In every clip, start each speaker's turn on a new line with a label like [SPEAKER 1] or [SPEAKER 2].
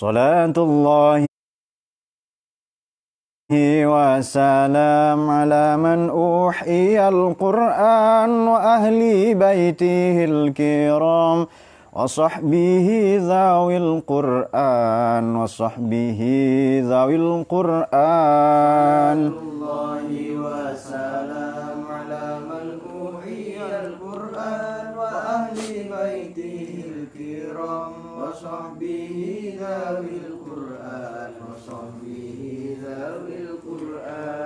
[SPEAKER 1] Salatullah وسلام على من أوحي القرآن وأهل بيته الكرام وصحبه ذوي القرآن ذوي القرآن
[SPEAKER 2] الله وسلام على من أوحي القرآن وأهل بيته الكرام وصحبه ذوي القرآن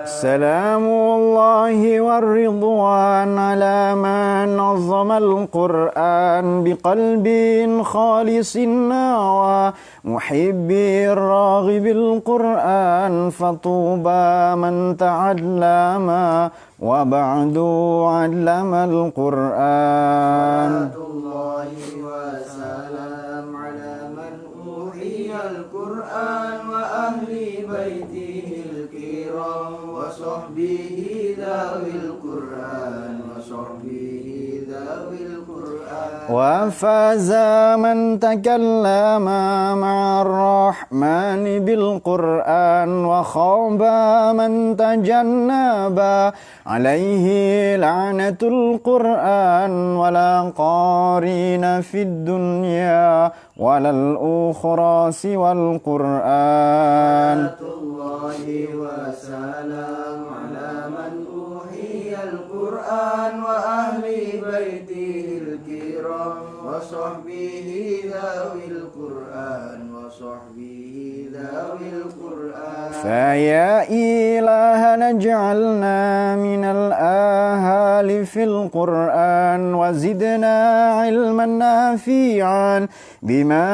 [SPEAKER 1] سلام الله والرضوان على من نظم القرآن بقلب خالص نوى محب الراغب القرآن فطوبى من تعلم وبعد علم القرآن.
[SPEAKER 2] الله وسلام على من أوحي القرآن وأهل بيته الكرام وصحبه ذوي القرآن
[SPEAKER 1] وفاز من تكلم مع الرحمن بالقرآن وخاب من تجنب عليه لعنة القرآن ولا قارين في الدنيا ولا الأخرى سوى القرآن.
[SPEAKER 2] الله وسلام على من أوحي القرآن وأهل بيته الكرام وصحبه ذوي القرآن
[SPEAKER 1] فيا إلهنا اجعلنا من الآهال في القرآن وزدنا علما نافعا بما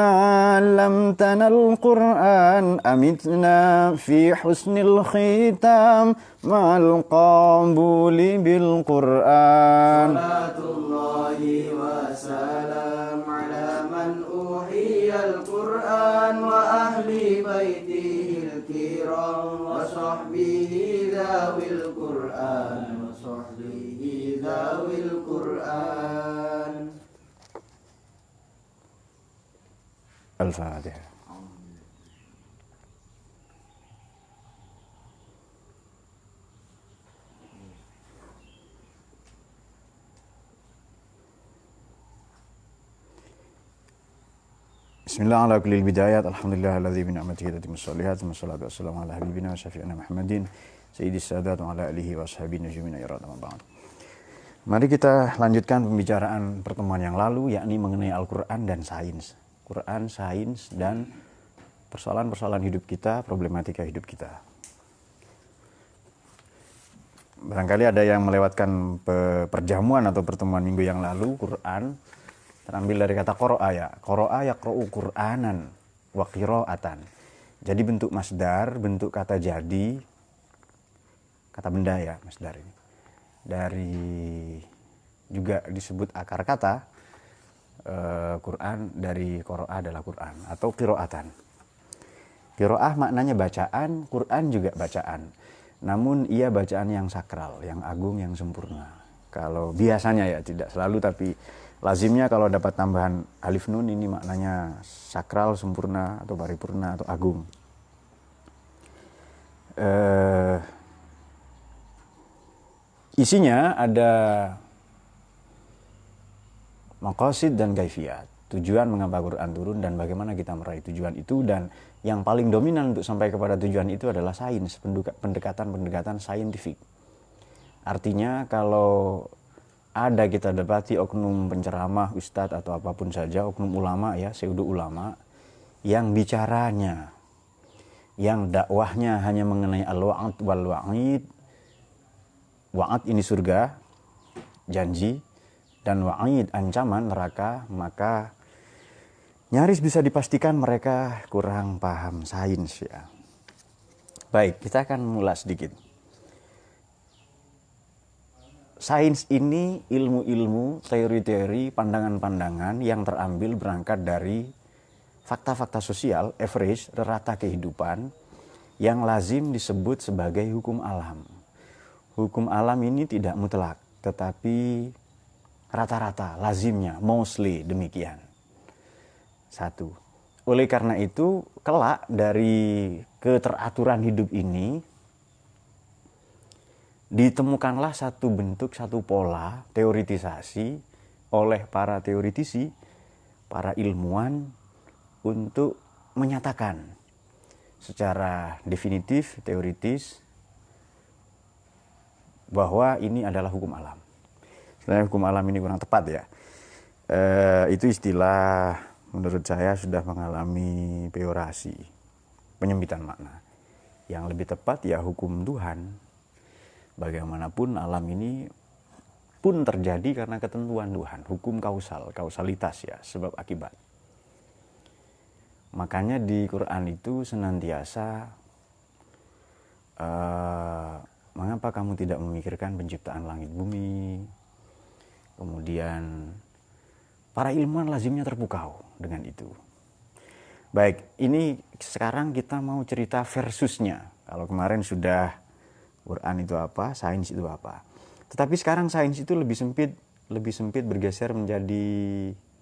[SPEAKER 1] علمتنا القرآن أمتنا في حسن الختام مع القبول بالقرآن.
[SPEAKER 2] صلاة الله وسلام على من أوحي القرآن وأهل بيته الكرام وصحبه ذوي القرآن
[SPEAKER 1] الفاتحة. Bismillah ala kulli bidayat. Alhamdulillah alladzi bi ni'matihi tatimmu shalihat. Wassalatu wassalamu ala habibina syafi'ina Muhammadin sayyidis sadat wa ala alihi wa sahbihi najmina ya radham ba'd. Mari kita lanjutkan pembicaraan pertemuan yang lalu, yakni mengenai Al-Qur'an dan sains. Quran, sains, dan persoalan-persoalan hidup kita, problematika hidup kita. Barangkali ada yang melewatkan perjamuan atau pertemuan minggu yang lalu. Quran terambil dari kata qara'a, ya. Qara'a yaqra'u Qur'anan wa qira'atan. Jadi bentuk masdar, bentuk kata jadi, kata benda ya, masdar ini. Dari juga disebut akar kata Quran, dari qara'a adalah Quran atau qira'atan. Qira'ah maknanya bacaan, Quran juga bacaan. Namun ia bacaan yang sakral, yang agung, yang sempurna. Kalau biasanya ya, tidak selalu, tapi lazimnya kalau dapat tambahan alif nun ini maknanya sakral, sempurna, atau paripurna, atau agung. Isinya ada maqasid dan kaifiyat, tujuan mengapa Quran turun dan bagaimana kita meraih tujuan itu, dan yang paling dominan untuk sampai kepada tujuan itu adalah sains, pendekatan saintifik. Artinya kalau ada kita dapati oknum penceramah, ustadz atau apapun saja, oknum ulama ya, pseudo ulama, yang bicaranya, yang dakwahnya hanya mengenai al-wa'ad wal wa'id, wa'ad ini surga, janji, dan wa'id ancaman neraka, maka nyaris bisa dipastikan mereka kurang paham sains ya. Baik, kita akan mulai sedikit. Sains ini ilmu-ilmu, teori-teori, pandangan-pandangan yang terambil berangkat dari fakta-fakta sosial, average, rata kehidupan, yang lazim disebut sebagai hukum alam. Hukum alam ini tidak mutlak, tetapi rata-rata, lazimnya, mostly demikian. Satu. oleh karena itu, kelak dari keteraturan hidup ini ditemukanlah satu bentuk, satu pola teoritisasi oleh para teoritisi, para ilmuwan untuk menyatakan secara definitif, teoritis bahwa ini adalah hukum alam. Sebenarnya hukum alam ini kurang tepat ya. Itu istilah menurut saya sudah mengalami peorasi, penyempitan makna. Yang lebih tepat ya hukum Tuhan. Bagaimanapun alam ini pun terjadi karena ketentuan Tuhan, hukum kausal, kausalitas ya, sebab akibat. Makanya di Quran itu senantiasa mengapa kamu tidak memikirkan penciptaan langit bumi? Kemudian para ilmuwan lazimnya terpukau dengan itu. Baik, ini sekarang kita mau cerita versusnya. Kalau kemarin sudah Quran itu apa, sains itu apa. Tetapi sekarang sains itu lebih sempit bergeser menjadi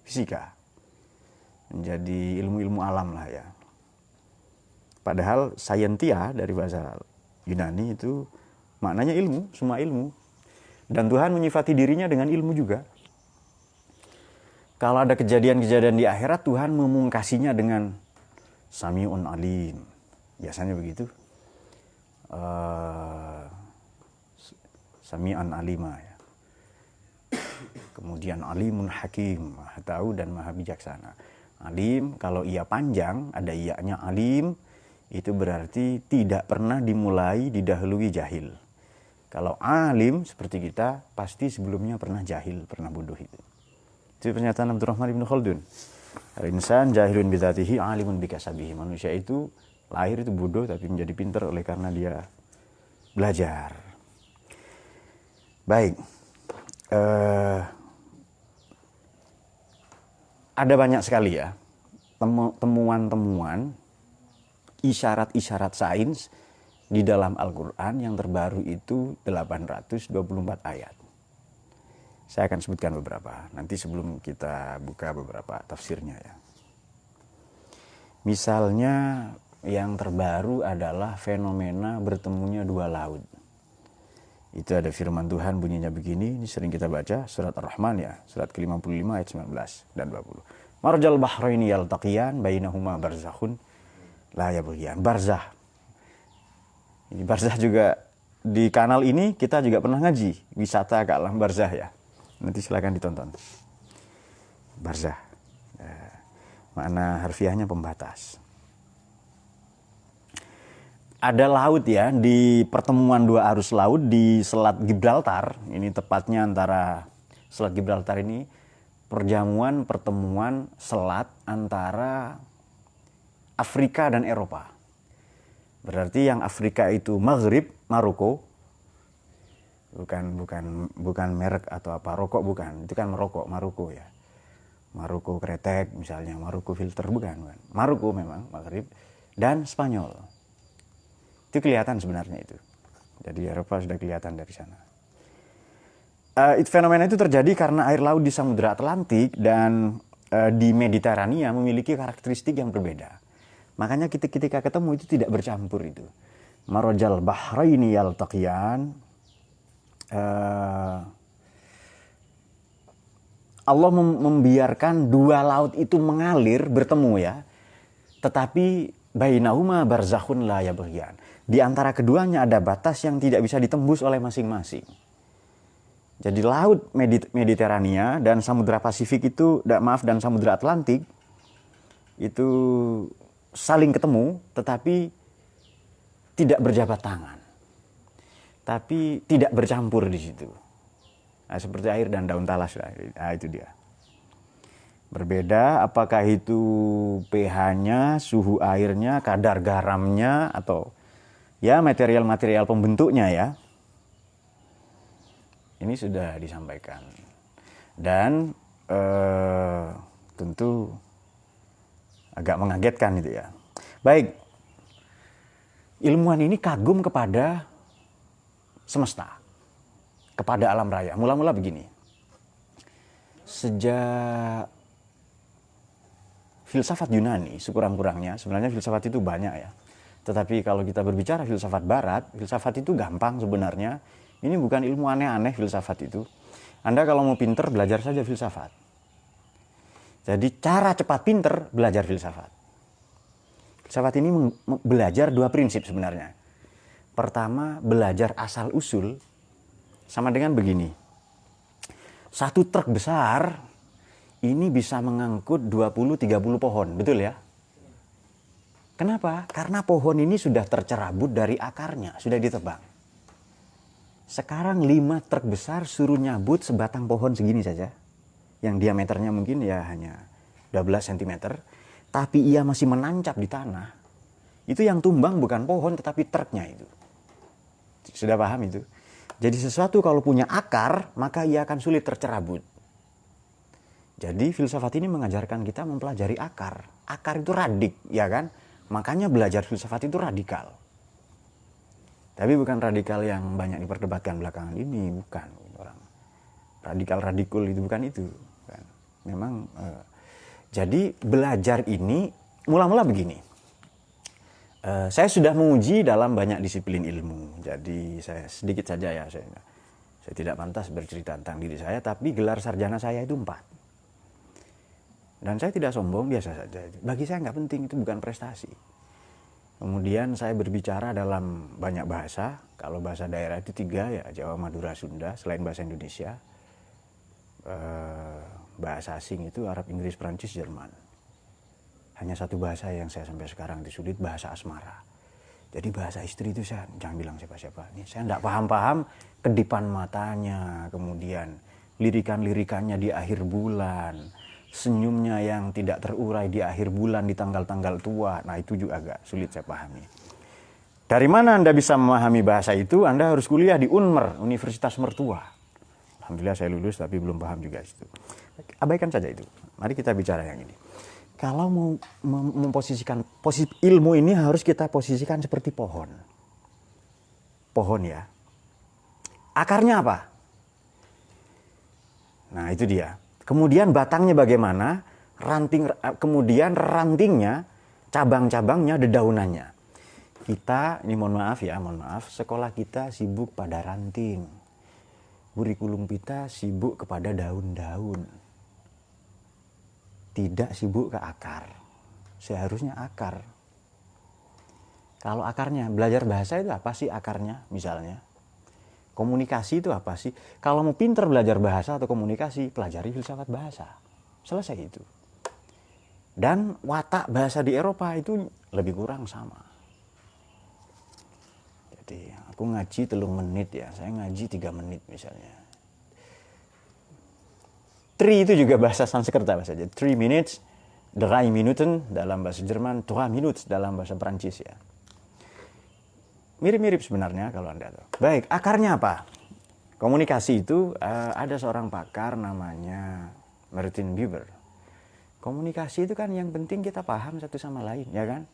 [SPEAKER 1] fisika. Menjadi ilmu-ilmu alam lah ya. Padahal scientia dari bahasa Yunani itu maknanya ilmu, semua ilmu. Dan Tuhan menyifati dirinya dengan ilmu juga. Kalau ada kejadian-kejadian di akhirat, Tuhan memungkasinya dengan Sami'un Alim. Biasanya begitu. Sami'an Alima ya. Kemudian Alimun Hakim, Maha tahu dan Maha bijaksana. Alim, kalau ia panjang, ada iya-nya alim, itu berarti tidak pernah dimulai didahului jahil. Kalau alim seperti kita, pasti sebelumnya pernah jahil, pernah bodoh itu. Itu pernyataan Abdurrahman Ibn Khaldun. Al-insan jahilun bidatihi alimun bikasabihi. Manusia itu lahir itu bodoh tapi menjadi pintar oleh karena dia belajar. Baik. Ada banyak sekali ya temuan-temuan, isyarat-isyarat sains di dalam Al-Quran. Yang terbaru itu 824 ayat. Saya akan sebutkan beberapa. Nanti sebelum kita buka beberapa tafsirnya ya. Misalnya yang terbaru adalah fenomena bertemunya dua laut. Itu ada firman Tuhan bunyinya begini. Ini sering kita baca surat Ar-Rahman ya. Surat ke-55 ayat 19 dan 20. Marjal bahraini yaltaqiyan bainahuma barzakhun la yabghiyan. Barzah. Ini barzah juga di kanal ini kita juga pernah ngaji wisata ke alam barzah ya. Nanti silakan ditonton. Barzah. Makna harfiahnya pembatas. Ada laut ya di pertemuan dua arus laut di Selat Gibraltar. Ini tepatnya antara Selat Gibraltar ini pertemuan selat antara Afrika dan Eropa. Berarti yang Afrika itu Maghrib, Maroko. Bukan merek atau apa, rokok bukan. Itu kan merokok, Maroko ya. Maroko kretek misalnya, Maroko filter bukan. Maroko memang Maghrib dan Spanyol. Itu kelihatan sebenarnya itu. Jadi Eropa sudah kelihatan dari sana. Fenomena itu terjadi karena air laut di Samudra Atlantik dan di Mediterania memiliki karakteristik yang berbeda. Makanya ketika ketemu itu tidak bercampur itu. Marajal bahraini yaltaqiyan. Allah membiarkan dua laut itu mengalir bertemu ya. Tetapi bainahuma barzakhun la yabghiyan. Di antara keduanya ada batas yang tidak bisa ditembus oleh masing-masing. Jadi laut Mediterania dan Samudra Pasifik itu, dan Samudra Atlantik itu saling ketemu, tetapi tidak berjabat tangan, tapi tidak bercampur di situ. Nah, seperti air dan daun talas, nah, itu dia. Berbeda, apakah itu pH-nya, suhu airnya, kadar garamnya, atau ya material-material pembentuknya ya. Ini sudah disampaikan. Dan tentu agak mengagetkan itu ya. Baik, ilmuwan ini kagum kepada semesta, kepada alam raya. Mula-mula begini. Sejak filsafat Yunani sekurang-kurangnya, sebenarnya filsafat itu banyak ya. Tetapi kalau kita berbicara filsafat barat, filsafat itu gampang sebenarnya. Ini bukan ilmu aneh-aneh filsafat itu. Anda kalau mau pinter, belajar saja filsafat. Jadi cara cepat pinter, belajar filsafat. Filsafat ini belajar 2 prinsip sebenarnya. Pertama, belajar asal-usul, sama dengan begini. Satu truk besar, ini bisa mengangkut 20-30 pohon, betul ya? Kenapa? Karena pohon ini sudah tercerabut dari akarnya, sudah ditebang. Sekarang 5 truk besar suruh nyabut sebatang pohon segini saja. Yang diameternya mungkin ya hanya 12 cm. Tapi ia masih menancap di tanah. Itu yang tumbang bukan pohon tetapi truknya itu. Sudah paham itu? Jadi sesuatu kalau punya akar, maka ia akan sulit tercerabut. Jadi filsafat ini mengajarkan kita mempelajari akar. Akar itu radik, ya kan? Makanya belajar filsafat itu radikal. Tapi bukan radikal yang banyak diperdebatkan belakangan ini, bukan. Orang radikal-radikul itu bukan itu. Bukan. Memang, jadi belajar ini mula-mula begini. Saya sudah menguji dalam banyak disiplin ilmu. Jadi saya sedikit saja ya, saya tidak pantas bercerita tentang diri saya, tapi gelar sarjana saya itu 4. Dan saya tidak sombong, biasa saja. Bagi saya nggak penting, itu bukan prestasi. Kemudian saya berbicara dalam banyak bahasa. Kalau bahasa daerah itu 3 ya, Jawa, Madura, Sunda, selain bahasa Indonesia. Bahasa asing itu Arab, Inggris, Prancis, Jerman. Hanya 1 bahasa yang saya sampai sekarang itu sulit, bahasa asmara. Jadi bahasa istri itu saya jangan bilang siapa-siapa. Ini saya tidak paham-paham kedipan matanya, kemudian lirikan-lirikannya di akhir bulan, senyumnya yang tidak terurai di akhir bulan di tanggal-tanggal tua. Nah itu juga agak sulit saya pahami. Dari mana Anda bisa memahami bahasa itu? Anda harus kuliah di UNMER, Universitas Mertua. Alhamdulillah saya lulus tapi belum paham juga itu. Abaikan saja itu. Mari kita bicara yang ini. Kalau mau memposisikan ilmu ini harus kita posisikan seperti pohon. Pohon ya. Akarnya apa? Nah itu dia. Kemudian batangnya bagaimana? Kemudian rantingnya, cabang-cabangnya, dedaunannya. Kita, ini mohon maaf, sekolah kita sibuk pada ranting. Kurikulum kita sibuk kepada daun-daun. Tidak sibuk ke akar. Seharusnya akar. Kalau akarnya, belajar bahasa itu apa sih akarnya misalnya? Komunikasi itu apa sih? Kalau mau pinter belajar bahasa atau komunikasi, pelajari filsafat bahasa. Selesai itu. Dan watak bahasa di Eropa itu lebih kurang sama. Jadi aku ngaji 3 menit ya, saya ngaji 3 menit misalnya. 3 itu juga bahasa Sanskerta saja. 3 minutes, 3 Minuten dalam bahasa Jerman, 3 minutes dalam bahasa Prancis ya. Mirip-mirip sebenarnya kalau Anda tahu. Baik, akarnya apa? Komunikasi itu ada seorang pakar namanya Martin Buber. Komunikasi itu kan yang penting kita paham satu sama lain, ya kan?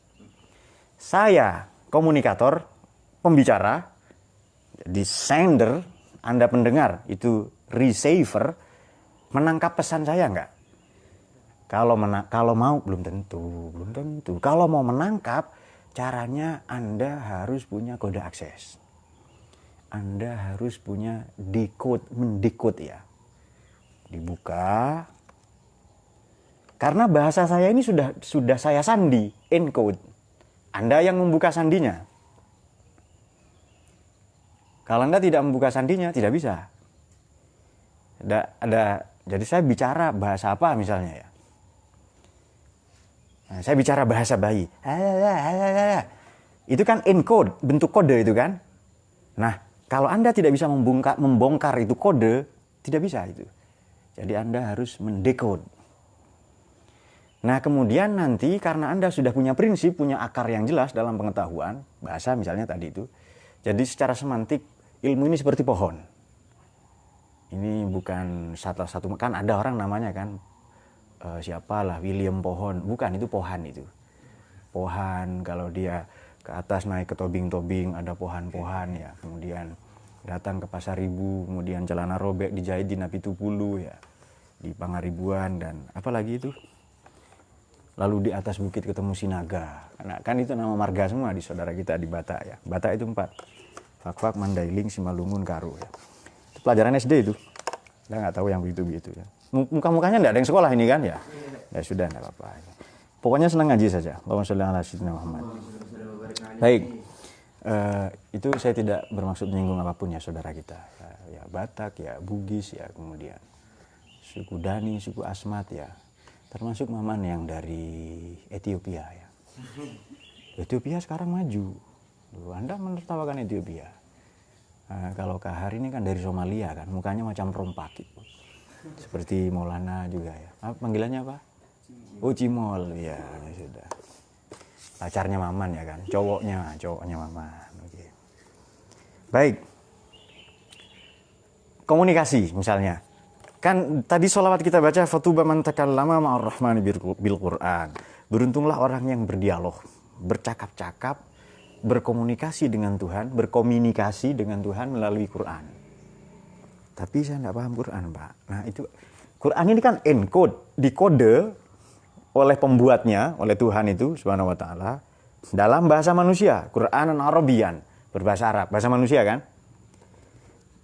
[SPEAKER 1] Saya komunikator, pembicara, jadi sender, Anda pendengar, itu receiver, menangkap pesan saya enggak? Kalau mau belum tentu. Kalau mau menangkap, caranya Anda harus punya kode akses. Anda harus punya mendekode ya. Dibuka. Karena bahasa saya ini sudah saya sandi, encode. Anda yang membuka sandinya. Kalau Anda tidak membuka sandinya, tidak bisa. Jadi saya bicara bahasa apa misalnya ya. Nah, saya bicara bahasa bayi. Itu kan encode, bentuk kode itu kan. Nah, kalau Anda tidak bisa membongkar itu kode, tidak bisa itu. Jadi Anda harus mendekode. Nah, kemudian nanti karena Anda sudah punya prinsip, punya akar yang jelas dalam pengetahuan, bahasa misalnya tadi itu. Jadi secara semantik, ilmu ini seperti pohon. Ini bukan satu, kan ada orang namanya kan, siapalah William Pohon, bukan, itu Pohan itu. Pohan, kalau dia ke atas naik ke tobing-tobing ada pohan-pohan ya, kemudian datang ke Pasar Ribu, kemudian celana robek dijahit di Napitupulu ya, di Pangaribuan dan apalagi itu lalu di atas bukit ketemu Sinaga. Karena kan itu nama marga semua di saudara kita di Batak ya. Batak itu 4. Fak-Fak, Mandailing, Simalungun, Karo ya. Itu pelajaran SD itu. Kita nggak tahu yang begitu-begitu ya. Muka-mukanya nggak ada yang sekolah ini kan ya. Ya sudah, nggak apa-apa. Pokoknya senang ngaji saja. Allahumma sholli ala sayyidina Muhammad. Baik. Itu saya tidak bermaksud menyinggung apapun ya saudara kita. Ya Batak, ya Bugis, ya kemudian suku Dani, suku Asmat ya. Termasuk Maman yang dari Ethiopia ya. Ethiopia sekarang maju. Anda menertawakan Ethiopia. Kalau Kahar ini kan dari Somalia kan, mukanya macam rompak gitu. Seperti Maulana juga ya. Panggilannya apa? Oh Cimol, ya sudah. Pacarnya Maman ya kan, cowoknya Maman. Oke. Baik. Komunikasi misalnya. Kan tadi sholawat kita baca fatuba man takallama ma'ar rahmani bil Qur'an. Beruntunglah orang yang berdialog, bercakap-cakap, berkomunikasi dengan Tuhan, berkomunikasi dengan Tuhan melalui Quran. Tapi saya tidak paham Quran, Pak. Nah itu, Quran ini kan encode, dikode oleh pembuatnya, oleh Tuhan itu, subhanahu wa ta'ala, dalam bahasa manusia, Quranan Arabian, berbahasa Arab, bahasa manusia kan?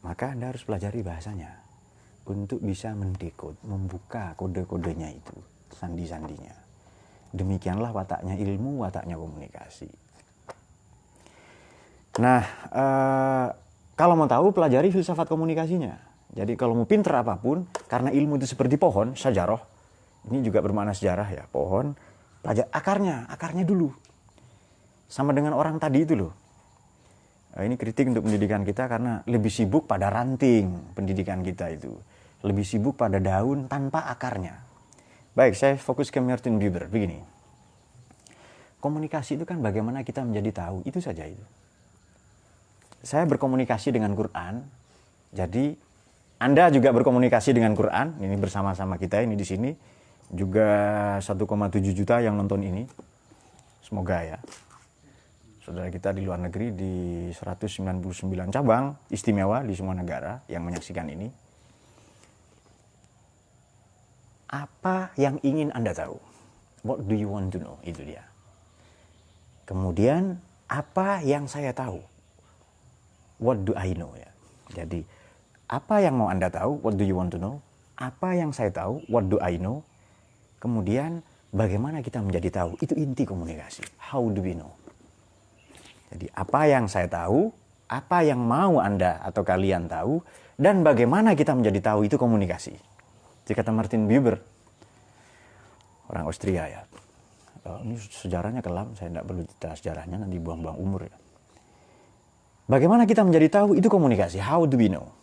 [SPEAKER 1] Maka Anda harus pelajari bahasanya, untuk bisa mendekode, membuka kode-kodenya itu, sandi-sandinya. Demikianlah wataknya ilmu, wataknya komunikasi. Nah, kalau mau tahu, pelajari filsafat komunikasinya. Jadi kalau mau pinter apapun, karena ilmu itu seperti pohon, syajarah, ini juga bermakna sejarah ya, pohon, pelajari akarnya dulu. Sama dengan orang tadi itu loh. Ini kritik untuk pendidikan kita karena lebih sibuk pada ranting pendidikan kita itu. Lebih sibuk pada daun tanpa akarnya. Baik, saya fokus ke Martin Buber. Begini. Komunikasi itu kan bagaimana kita menjadi tahu, itu saja itu. Saya berkomunikasi dengan Quran, jadi Anda juga berkomunikasi dengan Quran, ini bersama-sama kita ini di sini, juga 1,7 juta yang nonton ini, semoga ya. Saudara kita di luar negeri di 199 cabang istimewa di semua negara yang menyaksikan ini. Apa yang ingin Anda tahu? What do you want to know? Itu dia. Kemudian, apa yang saya tahu? What do I know? Ya. Jadi, apa yang mau Anda tahu? What do you want to know? Apa yang saya tahu? What do I know? Kemudian, bagaimana kita menjadi tahu? Itu inti komunikasi. How do we know? Jadi, apa yang saya tahu? Apa yang mau Anda atau kalian tahu? Dan bagaimana kita menjadi tahu? Itu komunikasi. Jadi kata Martin Buber, orang Austria ya. Ini sejarahnya kelam, saya tidak perlu cerita sejarahnya, nanti buang-buang umur ya. Bagaimana kita menjadi tahu? Itu komunikasi. How do we know?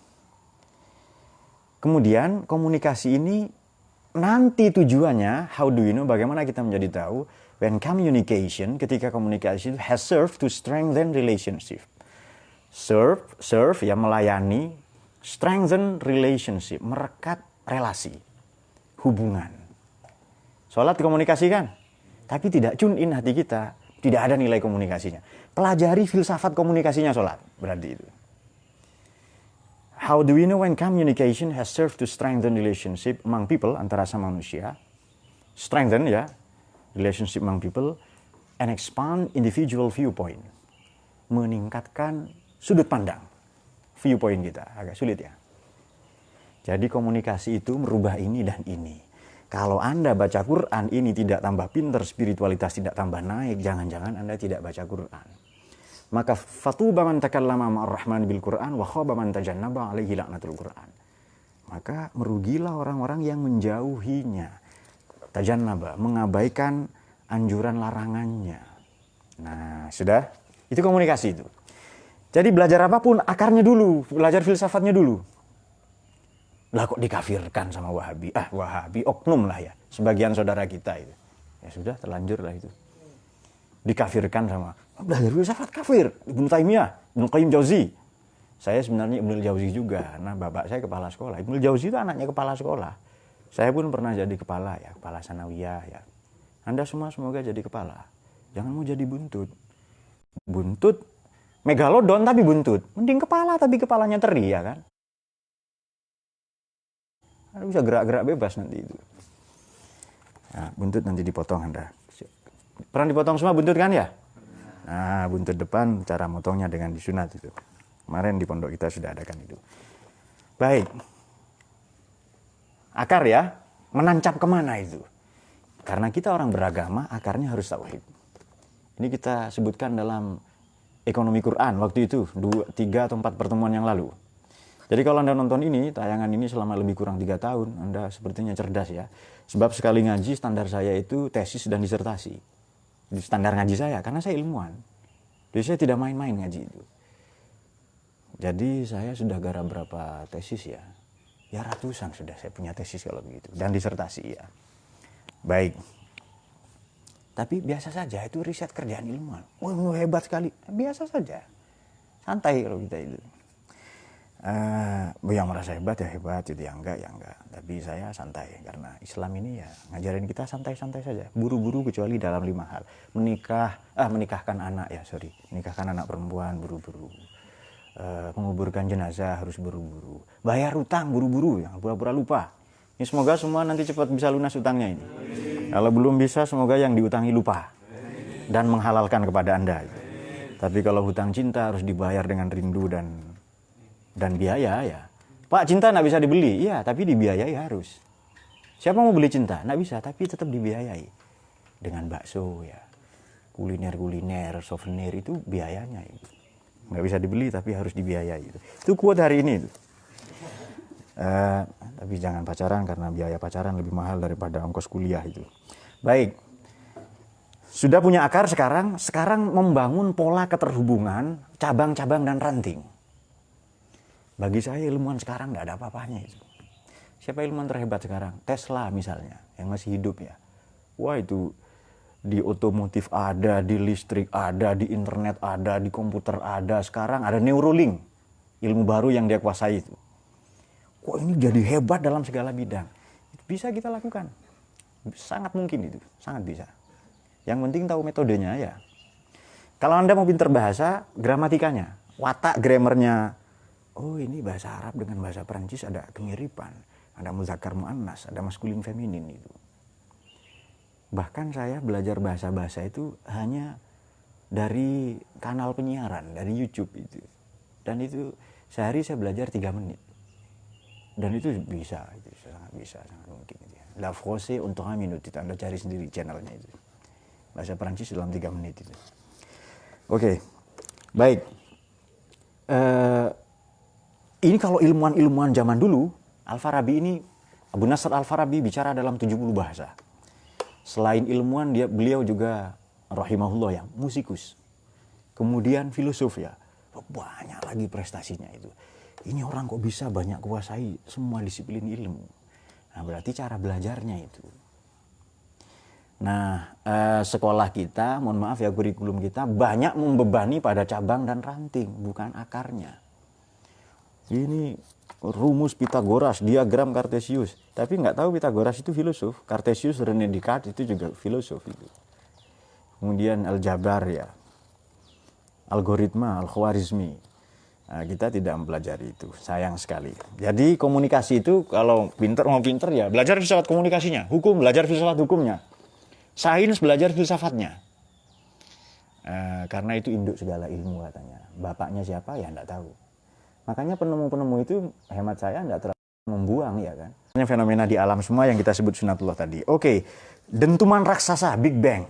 [SPEAKER 1] Kemudian komunikasi ini nanti tujuannya, how do we know? Bagaimana kita menjadi tahu? When communication, ketika komunikasi itu has served to strengthen relationship. Serve ya melayani, strengthen relationship, merekat relasi, hubungan. Sholat dikomunikasikan, tapi tidak tune in hati kita, tidak ada nilai komunikasinya. Pelajari filsafat komunikasinya sholat, berarti itu. How do we know when communication has served to strengthen relationship among people, antara sama manusia, strengthen ya, relationship among people, and expand individual viewpoint, meningkatkan sudut pandang, viewpoint kita, agak sulit ya. Jadi komunikasi itu merubah ini dan ini. Kalau Anda baca Quran ini tidak tambah pinter, spiritualitas tidak tambah naik, jangan-jangan Anda tidak baca Quran. Maka fatuba man takallama ma'ar rahman bil Quran wa khaba man tajannaba alaihi la'natul Quran. Maka merugilah orang-orang yang menjauhinya. Tajannaba, mengabaikan anjuran larangannya. Nah, sudah? Itu komunikasi itu. Jadi belajar apapun akarnya dulu, belajar filsafatnya dulu. Lah kok dikafirkan sama Wahabi? Wahabi oknum lah ya. Sebagian saudara kita itu. Ya sudah, terlanjur lah itu. Dikafirkan sama, belajar filsafat kafir. Ibnu Taimiyah, Ibnu Qayyim Jauzi. Saya sebenarnya Ibnu Jauzi juga. Karena bapak saya kepala sekolah. Ibnu Jauzi itu anaknya kepala sekolah. Saya pun pernah jadi kepala ya. Kepala sanawiyah ya. Anda semua semoga jadi kepala. Jangan mau jadi buntut. Buntut, megalodon tapi buntut. Mending kepala tapi kepalanya teri ya kan. Bisa gerak-gerak bebas nanti itu. Nah, buntut nanti dipotong Anda. Pernah dipotong semua buntut kan ya? Nah, buntut depan cara motongnya dengan disunat itu. Kemarin di pondok kita sudah adakan itu. Baik. Akar ya, menancap kemana itu? Karena kita orang beragama, akarnya harus tauhid. Ini kita sebutkan dalam ekonomi Quran waktu itu, 3 atau 4 pertemuan yang lalu. Jadi kalau Anda nonton ini, tayangan ini selama lebih kurang 3 tahun, Anda sepertinya cerdas ya. Sebab sekali ngaji, standar saya itu tesis dan disertasi. Standar ngaji saya, karena saya ilmuwan. Jadi saya tidak main-main ngaji itu. Jadi saya sudah garap berapa tesis ya? Ya ratusan sudah saya punya tesis kalau begitu. Dan disertasi ya. Baik. Tapi biasa saja, itu riset kerjaan ilmuwan. Wah, hebat sekali. Biasa saja. Santai kalau kita itu. Yang merasa hebat ya hebat, itu ya enggak. Tapi saya santai. Karena Islam ini ya ngajarin kita santai-santai saja. Buru-buru kecuali dalam 5 hal. Menikahkan anak ya, menikahkan anak perempuan buru-buru. Menguburkan jenazah harus buru-buru. Bayar utang buru-buru, yang pura-pura lupa. Ini semoga semua nanti cepat bisa lunas utangnya ini. Kalau belum bisa, semoga yang diutangi lupa dan menghalalkan kepada Anda. Tapi kalau hutang cinta harus dibayar dengan rindu dan biaya ya. Pak, cinta nggak bisa dibeli, iya, tapi dibiayai harus. Siapa mau beli cinta? Nggak bisa, tapi tetap dibiayai dengan bakso ya, kuliner, souvenir itu biayanya itu. Nggak bisa dibeli tapi harus dibiayai itu quote hari ini itu. Tapi jangan pacaran karena biaya pacaran lebih mahal daripada ongkos kuliah itu. Baik, sudah punya akar sekarang membangun pola keterhubungan cabang-cabang dan ranting. Bagi saya ilmuwan sekarang nggak ada apa-apanya itu. Siapa ilmuwan terhebat sekarang? Tesla misalnya yang masih hidup ya. Wah itu di otomotif ada, di listrik ada, di internet ada, di komputer ada. Sekarang ada Neuralink, ilmu baru yang dia kuasai itu. Kok ini jadi hebat dalam segala bidang. Bisa kita lakukan. Sangat mungkin itu, sangat bisa. Yang penting tahu metodenya ya. Kalau Anda mau pinter bahasa, gramatikanya, watak grammarnya. Oh ini bahasa Arab dengan bahasa Perancis ada kemiripan. Ada muzakkar muannas, ada maskulin feminin itu. Bahkan saya belajar bahasa-bahasa itu hanya dari kanal penyiaran, dari YouTube itu. Dan itu sehari saya belajar 3 menit. Dan itu bisa, sangat mungkin. La France untuk 1 minute, itu Anda cari sendiri channelnya itu. Bahasa Perancis dalam 3 menit itu. Oke, baik. Ini kalau ilmuwan-ilmuwan zaman dulu, Al-Farabi ini, Abu Nasr Al-Farabi bicara dalam 70 bahasa. Selain ilmuwan, beliau juga rahimahullah ya, musikus. Kemudian filosof ya, banyak lagi prestasinya itu. Ini orang kok bisa banyak kuasai semua disiplin ilmu. Nah berarti cara belajarnya itu. Nah sekolah kita, mohon maaf ya kurikulum kita banyak membebani pada cabang dan ranting, bukan akarnya. Ini rumus Pitagoras, diagram Kartesius. Tapi nggak tahu Pitagoras itu filosof. Kartesius, René Descartes itu juga filosof itu. Kemudian aljabar ya, algoritma, al-Khwarizmi. Nah, kita tidak mempelajari itu, sayang sekali. Jadi komunikasi itu kalau mau pinter ya belajar filsafat komunikasinya. Hukum, belajar filsafat hukumnya. Sains, belajar filsafatnya. Karena itu induk segala ilmu katanya. Bapaknya siapa ya nggak tahu. Makanya penemu-penemu itu hemat saya nggak terlalu membuang ya kan. Fenomena di alam semua yang kita sebut sunatullah tadi. Oke, dentuman raksasa, Big Bang.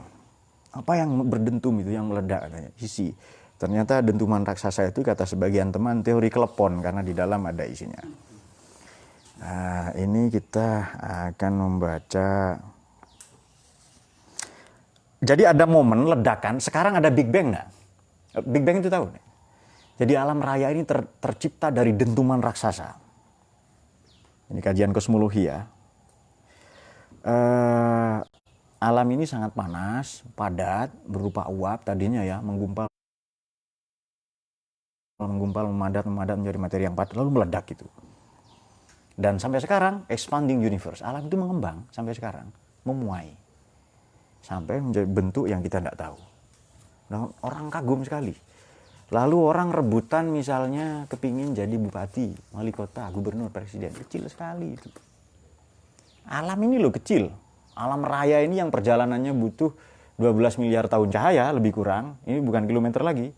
[SPEAKER 1] Apa yang berdentum itu, yang meledak katanya, isi. Ternyata dentuman raksasa itu kata sebagian teman teori klepon karena di dalam ada isinya. Nah, ini kita akan membaca. Jadi ada momen ledakan, sekarang ada Big Bang nggak? Big Bang itu tahu nih? Jadi alam raya ini tercipta dari dentuman raksasa. Ini kajian kosmologi ya. Alam ini sangat panas, padat, berupa uap tadinya ya, menggumpal, memadat menjadi materi yang padat, lalu meledak gitu. Dan sampai sekarang, expanding universe, alam itu mengembang sampai sekarang, memuai. Sampai menjadi bentuk yang kita tidak tahu. Nah, orang kagum sekali. Lalu orang rebutan misalnya kepingin jadi bupati, wali kota, gubernur, presiden. Kecil sekali itu. Alam ini loh kecil. Alam raya ini yang perjalanannya butuh 12 miliar tahun cahaya lebih kurang. Ini bukan kilometer lagi.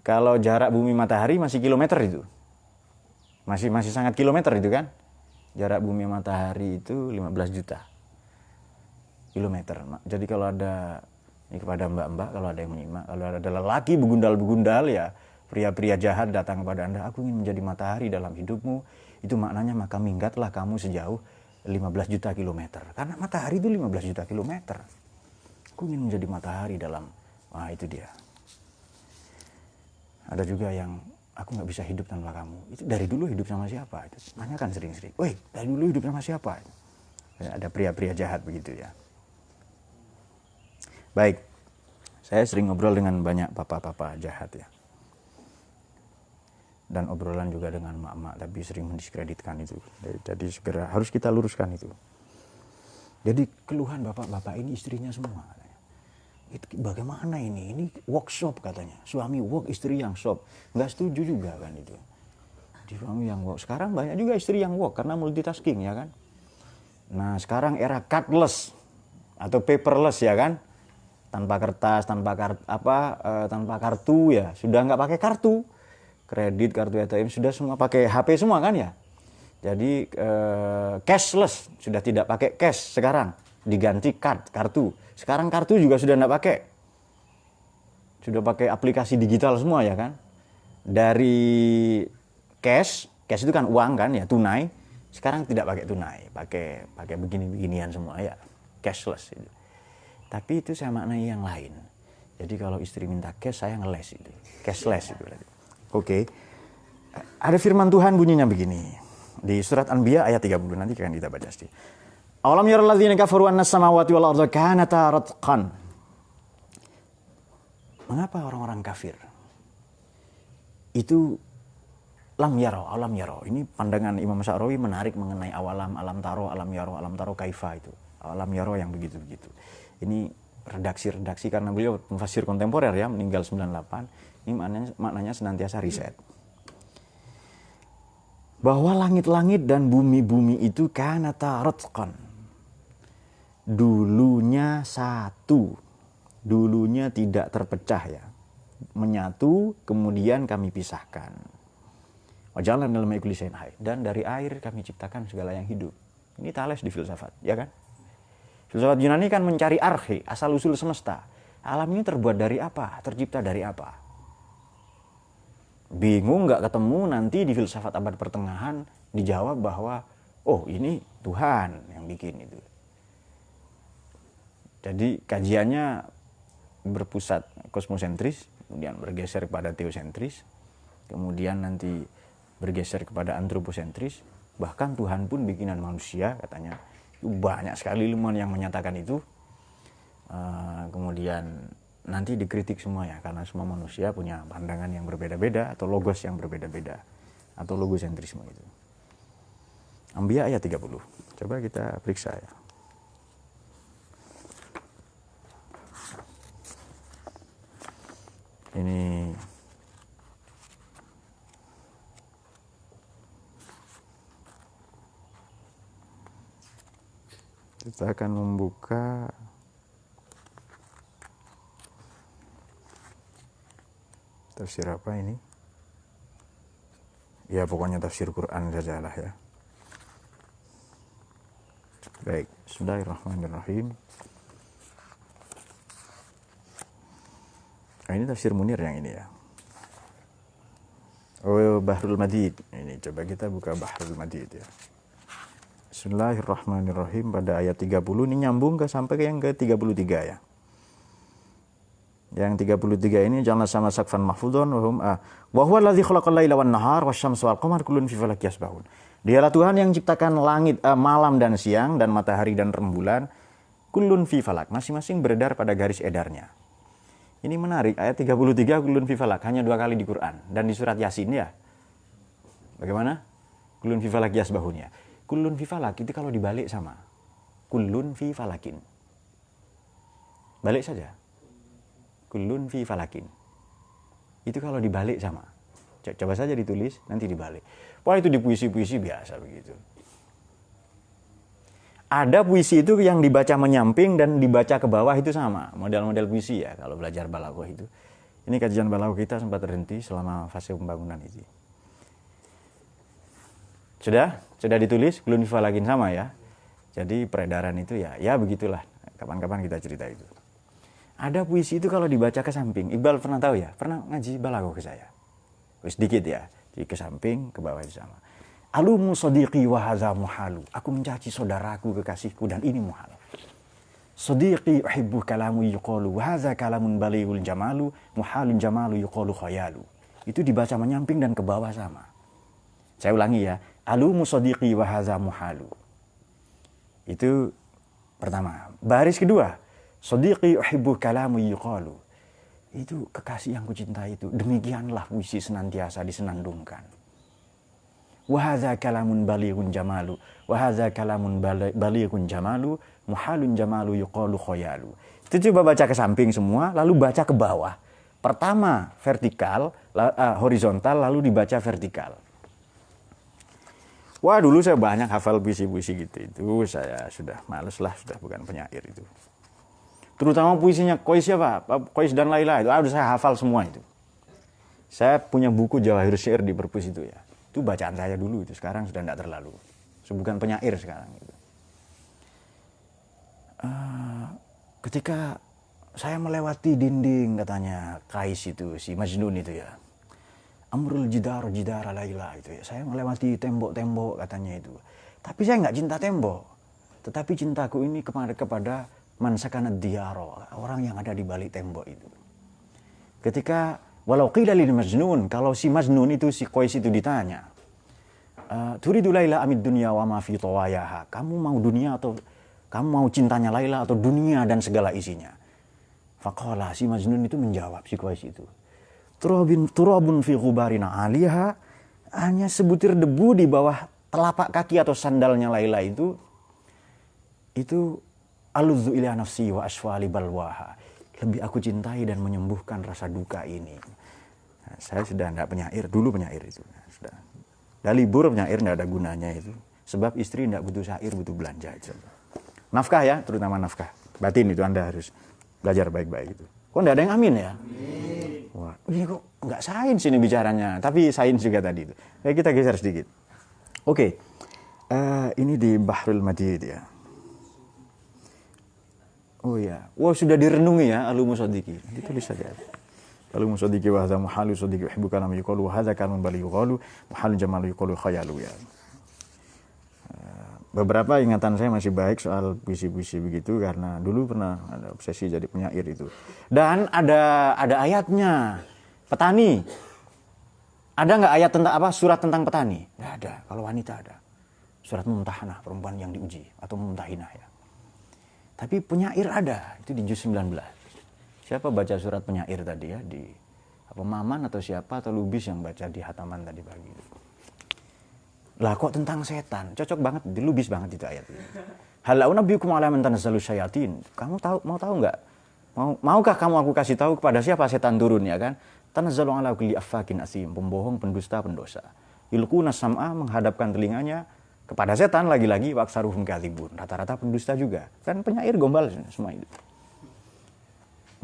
[SPEAKER 1] Kalau jarak bumi matahari masih kilometer itu. Masih sangat kilometer itu kan. Jarak bumi matahari itu 15 juta kilometer. Jadi kalau ada, ini kepada mbak-mbak kalau ada yang menyimak, kalau ada lelaki begundal-begundal ya, pria-pria jahat datang kepada Anda, aku ingin menjadi matahari dalam hidupmu, itu maknanya maka minggatlah kamu sejauh 15 juta kilometer. Karena matahari itu 15 juta kilometer. Aku ingin menjadi matahari dalam, wah itu dia. Ada juga yang, aku nggak bisa hidup tanpa kamu. Itu dari dulu hidup sama siapa? Itu tanyakan sering-sering. Woi, dari dulu hidup sama siapa? Ya, ada pria-pria jahat begitu ya. Baik, saya sering ngobrol dengan banyak papa-papa jahat ya. Dan obrolan juga dengan mak-mak, tapi sering mendiskreditkan itu. Jadi segera harus kita luruskan itu. Jadi keluhan bapak-bapak ini istrinya semua. Itu bagaimana ini? Ini workshop katanya. Suami work, istri yang shop. Nggak setuju juga kan itu. Di suami yang work. Sekarang banyak juga istri yang work karena multitasking ya kan. Nah sekarang era cardless atau paperless ya kan. Tanpa kertas, tanpa kartu ya. Sudah nggak pakai kartu. Kredit, kartu ATM sudah semua pakai HP semua kan ya. Jadi cashless, sudah tidak pakai cash sekarang. Diganti kartu. Sekarang kartu juga sudah tidak pakai. Sudah pakai aplikasi digital semua ya kan. Dari cash itu kan uang kan ya, tunai. Sekarang tidak pakai tunai, pakai begini-beginian semua ya, cashless itu. Tapi itu saya maknai yang lain. Jadi kalau istri minta cash, saya ngeles itu. Cashless itu. Oke. Ada firman Tuhan bunyinya begini. Di surat Anbiya ayat 30. Nanti akan kita baca sedikit. Awalam yaral ladzina kafaru annas samawati wal arda kanata ratqan. Mengapa orang-orang kafir itu alam yaro. Ini pandangan Imam Sya'rawi menarik mengenai alam taro kaifa itu. Alam yaro yang begitu-begitu. Ini redaksi karena beliau mufassir kontemporer ya, meninggal 98. Ini maknanya senantiasa riset. Bahwa langit-langit dan bumi-bumi itu kanata ratqan. Dulunya satu. Dulunya tidak terpecah ya. Menyatu, kemudian kami pisahkan. Wajalan dalam ikli syai'in hayy. Dan dari air kami ciptakan segala yang hidup. Ini Thales di filsafat, ya kan? Filsafat Yunani kan mencari arche, asal-usul semesta. Alam ini terbuat dari apa? Tercipta dari apa? Bingung nggak ketemu, nanti di filsafat abad pertengahan dijawab bahwa, oh ini Tuhan yang bikin itu. Jadi kajiannya berpusat kosmosentris, kemudian bergeser kepada teosentris, kemudian nanti bergeser kepada antroposentris, bahkan Tuhan pun bikinan manusia katanya. Banyak sekali ilmuwan yang menyatakan itu. Kemudian nanti dikritik semua ya, karena semua manusia punya pandangan yang berbeda-beda atau logos yang berbeda-beda atau logosentrisme itu. Anbiya ayat 30. Coba kita periksa ya. Ini kita akan membuka tafsir apa ini? Ya pokoknya tafsir Quran sajalah ya. Baik, bismillahirrahmanirrahim. Nah, ini tafsir Munir yang ini ya. Oh, Bahrul Madid. Ini coba kita buka Bahrul Madid ya. Bismillahirrahmanirrahim pada ayat 30 ini nyambung sampai ke yang ke-33 ya. Yang 33 ini jangan sama sakfan mahfudun wa huwa allazi khalaqal laila wan nahar wasyamsa wal qamar kullun fi falakin yasbahun. Dialah Tuhan yang menciptakan langit, malam dan siang dan matahari dan rembulan, kullun fi falak, masing-masing beredar pada garis edarnya. Ini menarik, ayat 33 kullun fi falak hanya 2 kali di Quran dan di surat Yasin ya. Bagaimana? Kullun fi falak yasbahun ya. Kullun fi falak itu kalau dibalik sama kullun fi falakin. Balik saja. Kullun fi falakin. Itu kalau dibalik sama. Coba saja ditulis, nanti dibalik. Wah itu di puisi-puisi biasa begitu. Ada puisi itu yang dibaca menyamping dan dibaca ke bawah itu sama. Model-model puisi ya kalau belajar balaghah itu. Ini kajian balaghah kita sempat terhenti selama fase pembangunan itu. Sudah ditulis, belum difalagin sama ya. Jadi peredaran itu ya begitulah. Kapan-kapan kita cerita itu. Ada puisi itu kalau dibaca ke samping. Iqbal pernah tahu ya? Pernah ngaji balaghah ke saya. Sedikit ya. Jadi ke samping, ke bawah itu sama. Alumu sadiqi wa hadza muhalu. Aku mencaci saudaraku, kekasihku, dan ini muhal. Sadiqi uhibbu kalamu yuqalu wa hadza kalamun balighul jamalu muhalun jamalu yuqalu khayalu. Itu dibaca menyamping dan ke bawah sama. Saya ulangi ya. Alumu sadiqi wa hadza muhalu. Itu pertama. Baris kedua. Sadiqi uhibbu kalamu yuqalu. Itu kekasih yang kucintai itu. Demikianlah puisi senantiasa disenandungkan. Wahadza kalamun balighun jamalu. Wahadza kalamun balighun jamalu. Muhalun jamalu yuqalu khayalu. Itu coba baca ke samping semua, lalu baca ke bawah. Pertama vertikal, horizontal, lalu dibaca vertikal. Wah, dulu saya banyak hafal puisi-puisi gitu. Itu saya sudah males lah, sudah bukan penyair itu. Terutama puisinya Qais siapa? Qais dan Laila itu. Udah saya hafal semua itu. Saya punya buku Jawahir Syair di perpus itu ya. Itu bacaan saya dulu itu. Sekarang sudah tidak terlalu. Bukan penyair sekarang itu. Ketika saya melewati dinding katanya Qais itu, si Majnun itu ya. Amrul jidar Laila itu ya. Saya melewati tembok-tembok katanya itu. Tapi saya nggak cinta tembok. Tetapi cintaku ini kepada mansakanad diyaro, orang yang ada di balik tembok itu. Ketika walau qila lil Majnun, kalau si Majnun itu, si Qais itu ditanya, turidu Laila amid dunya wa ma fi tawayaha. Kamu mau dunia atau kamu mau cintanya Laila atau dunia dan segala isinya? Faqala, si Majnun itu menjawab, si Qais itu, turabun fi ghubarina aliha, hanya sebutir debu di bawah telapak kaki atau sandalnya Laila itu aludzu ila nafsi wa asfali balwaha. Lebih aku cintai dan menyembuhkan rasa duka ini. Nah, saya sudah tidak penyair, dulu penyair itu. Nah, sudah. Dah libur penyair tidak ada gunanya itu. Sebab istri tidak butuh syair, butuh belanja itu. Nafkah ya, terutama nafkah. Batin itu Anda harus belajar baik-baik itu. Kok tidak ada yang amin ya? Wah, ini kok nggak sains ini bicaranya. Tapi sains juga tadi itu. Kita geser sedikit. Oke. Ini di Bahrul Madid ya. Oh iya, wah sudah direnungi ya alumu sadiqi. Ditulis saja. Alumu sadiqi wa hadza muhalu sadiqi uhibbuka lam yuqalu wa hadza kalamun bali yuqalu muhalun jamalu yuqalu khayalu ya. Beberapa ingatan saya masih baik soal puisi-puisi begitu karena dulu pernah ada obsesi jadi penyair itu. Dan ada ayatnya. Petani. Ada nggak ayat tentang apa? Surat tentang petani? Nggak ada. Kalau wanita ada. Surat Mumtahanah, perempuan yang diuji atau Mumtahinah ya. Tapi penyair ada, itu di juz 19. Siapa baca surat penyair tadi ya? Di apa Maman atau siapa atau Lubis yang baca di hataman tadi pagi. Lah kok tentang setan? Cocok banget, di Lubis banget itu ayat itu. Hal nabiyukum ala man tanazzalu syayatin. Kamu mau tahu enggak? Maukah kamu aku kasih tahu kepada siapa setan turun ya kan? Tanazzalu ala kulli affakin asim, pembohong, pendusta, pendosa. Yulquna sam'a, menghadapkan telinganya kepada setan, lagi-lagi waksaruhum kadzibun, rata-rata pendusta juga. Kan penyair gombal semua itu.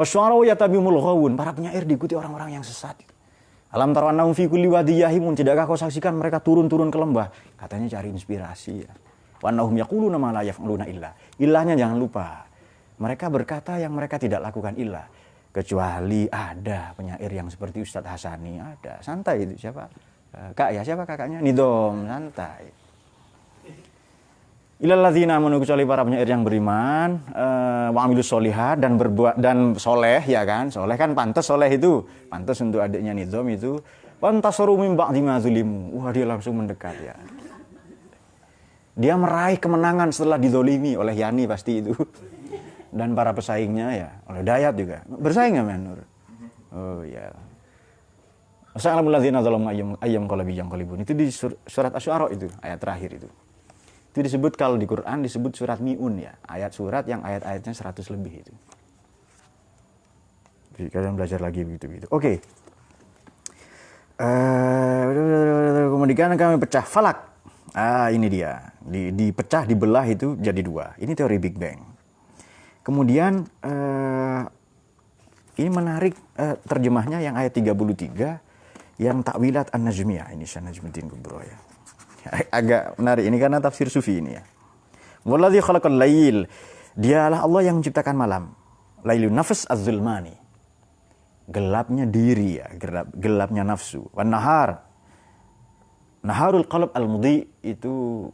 [SPEAKER 1] Wasyu'ara'u yatabimul ghawun, para penyair diikuti orang-orang yang sesat. Alam tara annahum fi kulli wadiyahimun, tidakkah kau saksikan mereka turun-turun ke lembah? Katanya cari inspirasi ya. Wa annahum yaquluna ma la yaf'aluna illa. Illahnya jangan lupa. Mereka berkata yang mereka tidak lakukan illah. Kecuali ada penyair yang seperti Ustadz Hasani, ada. Santai itu siapa? Siapa kakaknya? Nidom, santai. Ilal ladzina amanu, kecuali para penyair yang beriman, wa amilus sholihat, dan berbuat dan soleh ya kan. Soleh kan pantas, soleh itu pantas untuk adiknya Nidom itu. Wantasaru min ba'di ma zulimu. Wah, dia langsung mendekat ya. Dia meraih kemenangan setelah dizolimi oleh Yani pasti itu. Dan para pesaingnya ya, oleh Dayat juga. Bersaing enggak Nur? Oh ya. Assalamualaikum ladzina zalamu ayyam qalibun. Itu di surat Asy-Syu'ara itu, ayat terakhir itu. Itu disebut kalau di Quran disebut surat Mi'un ya. Ayat surat yang ayat-ayatnya 100 lebih itu. Jadi kalian belajar lagi begitu-begitu. Oke. Kemudian kami pecah falak. Ini dia. Dipecah, dibelah itu jadi dua. Ini teori Big Bang. Kemudian ini menarik terjemahnya yang ayat 33 yang takwilat an-najmiyah. Ini Syekh Najmuddin Kubro ya. Agak menarik ini karena tafsir sufi ini ya. Walladzi khalaqal lail. Dialah Allah yang menciptakan malam. Lailun nafs az-zulmani. Gelapnya diri ya, gelapnya nafsu. Wan nahar. Naharul qalb al-mudhi itu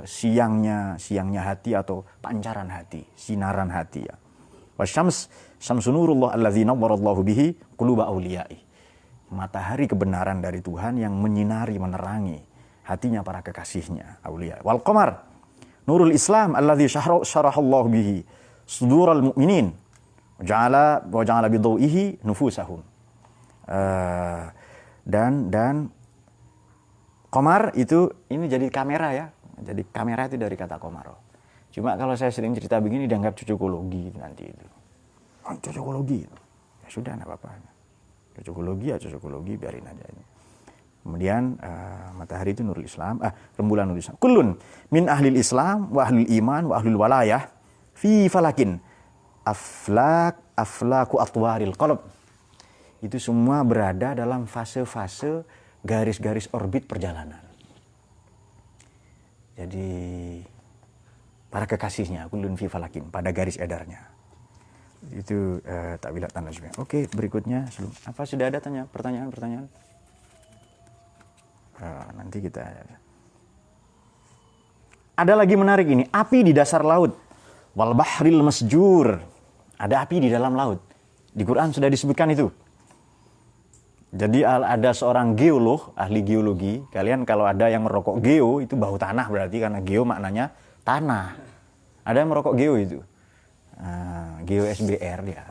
[SPEAKER 1] siangnya hati atau pancaran hati, sinaran hati ya. Wasyams syamsunurullah allazi nawwarallahu bihi quluba auliyai. Matahari kebenaran dari Tuhan yang menyinari, menerangi hatinya para kekasihnya, aulia. Wal qamar nurul Islam allazi syarahallahu bihi sudural mu'minin wa ja'ala bidaw'ihi nufusahum. Dan qamar itu ini jadi kamera ya. Jadi kamera itu dari kata qamaro. Cuma kalau saya sering cerita begini dianggap cocokologi nanti itu. Cocokologi. Ya sudah enggak apa-apa. Cocokologi biarin aja. Kemudian matahari itu nurul Islam, rembulan nurul Islam. Kullun min ahlil Islam wa ahlul iman wa ahlul walayah fi falakin aflaku atwaril qalb. Itu semua berada dalam fase-fase garis-garis orbit perjalanan. Jadi para kekasihnya kullun fi falakin pada garis edarnya. Itu takwilat an-najmiyah. Oke, berikutnya apa sudah ada pertanyaan? Nanti kita ada lagi menarik ini, api di dasar laut. Wal bahril masjur. Ada api di dalam laut. Di Quran sudah disebutkan itu. Jadi ada seorang geolog, ahli geologi. Kalian kalau ada yang merokok geo, itu bau tanah berarti, karena geo maknanya tanah. Ada yang merokok geo itu. Geo SBR ya.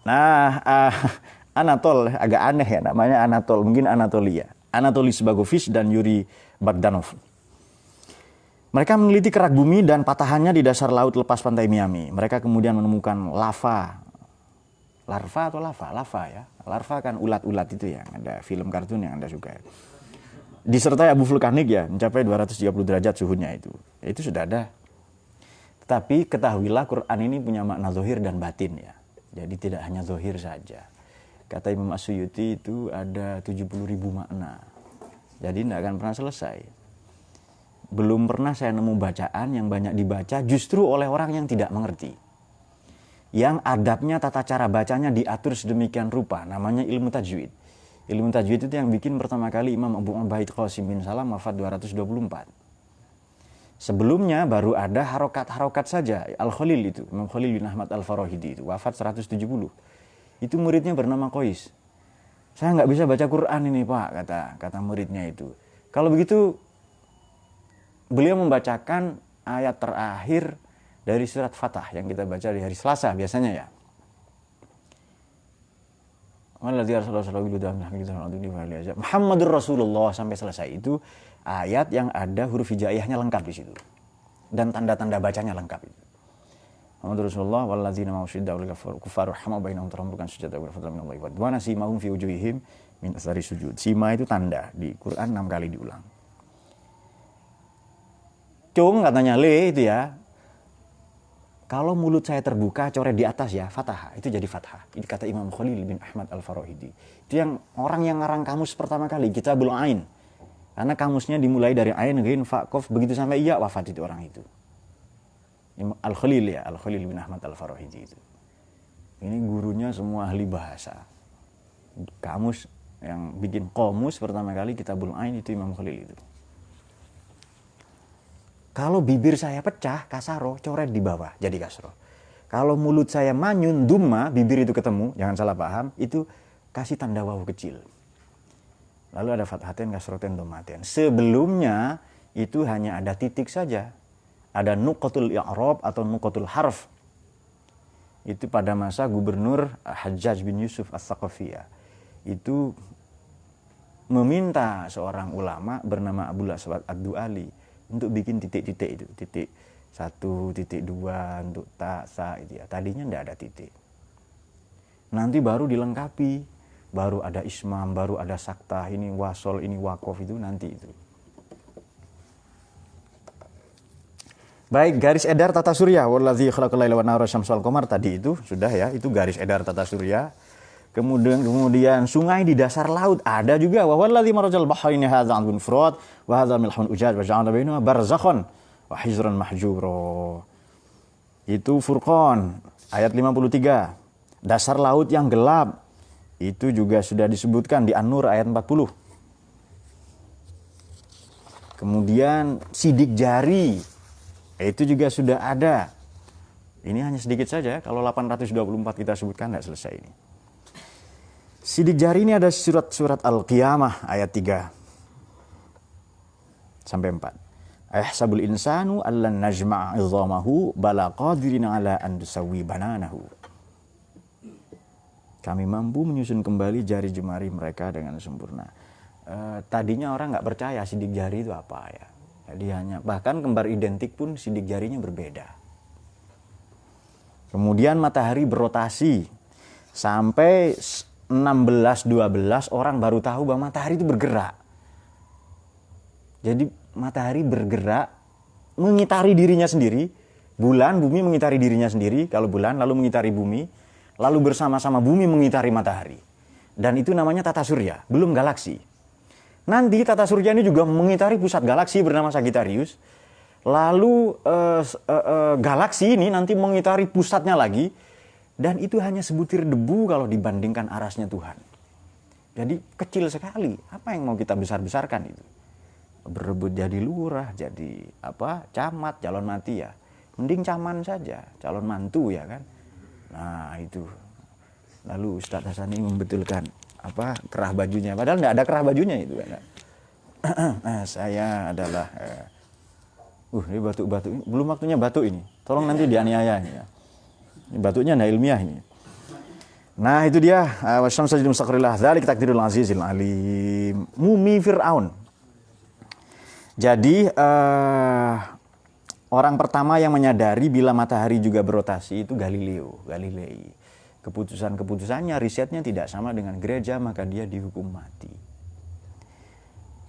[SPEAKER 1] Nah, Anatol, agak aneh ya namanya Anatol, mungkin Anatolia. Anatolis Bagovic dan Yuri Bogdanov. Mereka meneliti kerak bumi dan patahannya di dasar laut lepas pantai Miami. Mereka kemudian menemukan lava atau lava ya. Larva kan ulat-ulat itu ya, ada film kartun yang Anda suka. Disertai abu vulkanik ya, mencapai 230 derajat suhunya itu. Itu sudah ada. Tetapi ketahuilah Quran ini punya makna zahir dan batin ya. Jadi tidak hanya zahir saja. Kata Imam As-Suyuti itu ada 70.000 makna. Jadi tidak akan pernah selesai. Belum pernah saya nemu bacaan yang banyak dibaca justru oleh orang yang tidak mengerti. Yang adabnya, tata cara bacanya diatur sedemikian rupa, namanya ilmu tajwid. Ilmu tajwid itu yang bikin pertama kali Imam Abu Ubaid Qasim bin Salam wafat 224. Sebelumnya baru ada harokat-harokat saja. Al-Khalil itu, Imam Khalil bin Ahmad Al-Farahidi itu wafat 170. Itu muridnya bernama Qais. Saya nggak bisa baca Quran ini Pak, kata muridnya itu. Kalau begitu beliau membacakan ayat terakhir dari surat Fatah yang kita baca di hari Selasa biasanya ya. Muhammadur Rasulullah sampai selesai itu ayat yang ada huruf hijaiyahnya lengkap di situ dan tanda-tanda bacanya lengkap itu. Muhammadur Rasulullah walladzina ma'usyidda wal kufaru hama bainahum taramrukan sujada wa fadlan minallahi wa dwana simahum fi wujuhihim min asari sujud. Sima itu tanda, di Quran 6 kali diulang. Cung katanya le itu ya. Kalau mulut saya terbuka, coret di atas ya, fathah. Itu jadi fathah. Itu kata Imam Khalil bin Ahmad Al-Farahidi. Itu yang orang yang ngarang kamus pertama kali, Kitabul Ain. Karena kamusnya dimulai dari Ain, Ghain, Fa, Qaf, begitu sampai Iya, wafat itu orang itu. Al-Khalil ya, Al-Khalil bin Ahmad Al-Farahidi itu. Ini gurunya semua ahli bahasa. Kamus yang bikin komus pertama kali, Kitabul Ain, itu Imam Khalil itu. Kalau bibir saya pecah, kasaro, coret di bawah, jadi kasro. Kalau mulut saya manyun, dumma, bibir itu ketemu, jangan salah paham, itu kasih tanda wawu kecil. Lalu ada fathaten, kasroten, domaten. Sebelumnya, itu hanya ada titik saja. Ada nuqatul i'rab atau nuqatul harf. Itu pada masa Gubernur Hajjaj bin Yusuf As-Saqafiyah. Itu meminta seorang ulama bernama Abul Aswad Ad-Du'ali untuk bikin titik-titik itu, titik 1, titik 2 untuk ta, sa itu ya. Tadinya enggak ada titik. Nanti baru dilengkapi baru ada ismam, baru ada saktah, ini wasol, ini wakof, itu nanti itu. Baik, garis edar tata surya, wallazi khalaqal laila wan nahara syamsa wal qamar, tadi itu sudah ya, itu garis edar tata surya. Kemudian sungai di dasar laut ada juga, wa wallazi marajal bahraini hadza 'adbun furat wa hadza milhun ujaj wa ja'ala bainahuma barzakhon wa hijran mahjura. Itu Furqan ayat 53. Dasar laut yang gelap itu juga sudah disebutkan di An-Nur ayat 40. Kemudian sidik jari itu juga sudah ada. Ini hanya sedikit saja, kalau 824 kita sebutkan tidak selesai ini. Sidik jari ini ada surat Al-Qiyamah ayat 3 sampai 4. Ahsabul insanu allan najma'a 'idhamahu bala qadirina 'ala an nusawwi bananahu. Kami mampu menyusun kembali jari jemari mereka dengan sempurna. Tadinya orang nggak percaya sidik jari itu apa ya. Jadi hanya bahkan kembar identik pun sidik jarinya berbeda. Kemudian matahari berotasi sampai 16-12 orang baru tahu bahwa matahari itu bergerak. Jadi matahari bergerak mengitari dirinya sendiri, bulan, bumi mengitari dirinya sendiri, kalau bulan lalu mengitari bumi, lalu bersama-sama bumi mengitari matahari. Dan itu namanya tata surya, belum galaksi. Nanti tata surya ini juga mengitari pusat galaksi bernama Sagittarius. Lalu galaksi ini nanti mengitari pusatnya lagi. Dan itu hanya sebutir debu kalau dibandingkan arasnya Tuhan. Jadi kecil sekali. Apa yang mau kita besar-besarkan itu? Berebut jadi lurah, jadi camat, calon mati ya. Mending caman saja, calon mantu ya kan. Nah itu. Lalu Ustadz Hasani membetulkan kerah bajunya, padahal nggak ada kerah bajunya itu kan. Saya adalah ini batuk-batuk, belum waktunya batuk ini, tolong nanti dianiaya ini ya. Ini batuknya nggak ilmiah ini. Nah itu dia, wasyamsa jadi mustaqrillah dzalik takdirul azizil alim. Mumi Fir'aun. Jadi orang pertama yang menyadari bila matahari juga berotasi itu Galilei. Keputusannya, risetnya tidak sama dengan gereja, maka dia dihukum mati.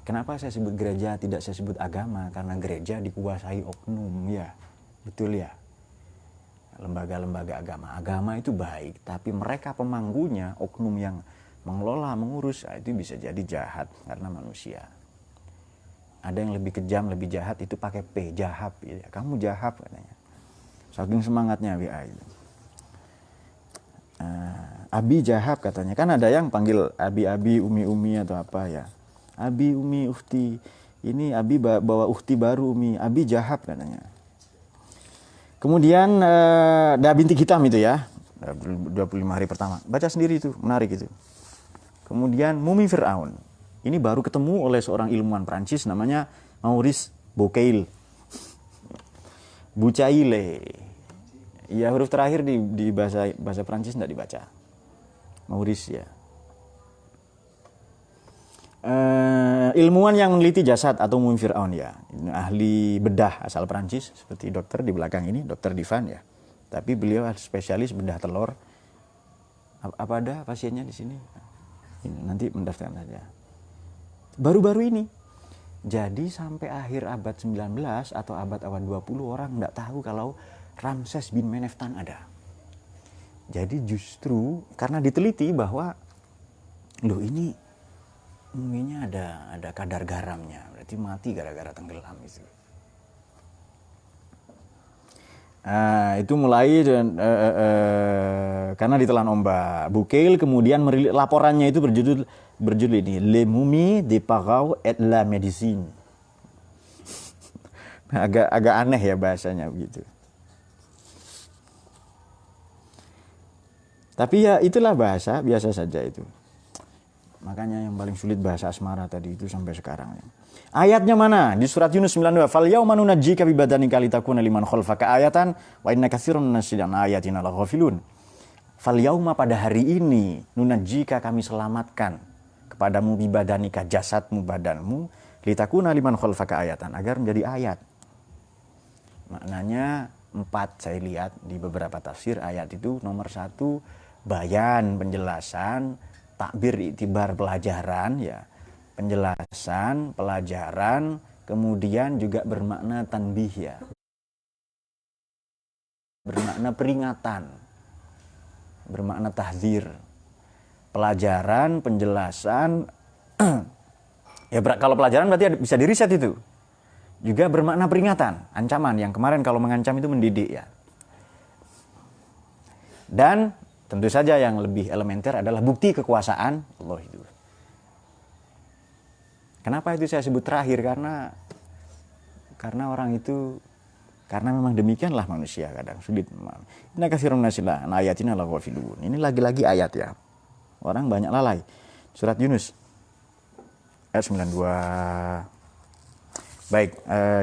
[SPEAKER 1] Kenapa saya sebut gereja, tidak saya sebut agama? Karena gereja dikuasai oknum, ya. Betul ya. Lembaga-lembaga agama itu baik, tapi mereka pemanggunya, oknum yang mengelola, mengurus, itu bisa jadi jahat karena manusia. Ada yang lebih kejam, lebih jahat, itu pakai P, jahab. Ya. Kamu jahab katanya. Saking semangatnya WA itu. Abi Jahab katanya, kan ada yang panggil Abi, Umi atau apa ya. Abi, Umi, Uhti. Ini Abi bawa Uhti baru, Umi. Abi Jahab katanya. Kemudian Da binti hitam itu ya, 25 hari pertama. Baca sendiri itu, menarik itu. Kemudian Mumi Fir'aun. Ini baru ketemu oleh seorang ilmuwan Prancis namanya Maurice Bucaille. Ya, huruf terakhir di bahasa Prancis tidak dibaca. Maurice ya. Ilmuwan yang meneliti jasad atau mumi Fir'aun ya. Ahli bedah asal Prancis seperti dokter di belakang ini, Dokter Divan ya. Tapi beliau spesialis bedah telur. Apa ada pasiennya di sini? Ini, nanti mendaftarkan saja. Baru-baru ini. Jadi sampai akhir abad 19 atau abad 20 orang tidak tahu kalau Ramses bin Meneftan ada. Jadi justru karena diteliti bahwa ini muminya ada kadar garamnya, berarti mati gara-gara tenggelam itu. Itu mulai karena ditelan ombak. Bucaille kemudian merilis laporannya itu berjudul ini, Les Momies de Pharaon et la Médecine. agak aneh ya bahasanya begitu. Tapi ya itulah bahasa, biasa saja itu. Makanya yang paling sulit bahasa asmara tadi itu sampai sekarang. Ayatnya mana? Di surat Yunus 92. Fal yauma nunajjika bi badanika litakuna liman khalfaka ayatan wa inna katsiran minasyidan ayatina laghafilun. Fal yauma, pada hari ini, nunajjika, kami selamatkan kepadamu bi badanika, jasadmu, badanmu, litakuna liman khalfaka ayatan, agar menjadi ayat. Maknanya 4 saya lihat di beberapa tafsir ayat itu. Nomor 1, bayan, penjelasan takbir iktibar pelajaran ya, penjelasan, pelajaran, kemudian juga bermakna tanbih ya, bermakna peringatan, bermakna tahdzir. Pelajaran, penjelasan, ya kalau pelajaran berarti bisa diriset itu. Juga bermakna peringatan, ancaman, yang kemarin kalau mengancam itu mendidik ya. Dan tentu saja yang lebih elementer adalah bukti kekuasaan Allah itu. Kenapa itu saya sebut terakhir? Karena orang itu, karena memang demikianlah manusia kadang sulit. Inna katsirun nasilah ayatina la ghafilun. Ini lagi-lagi ayat ya. Orang banyak lalai. Surat Yunus ayat 92. Baik,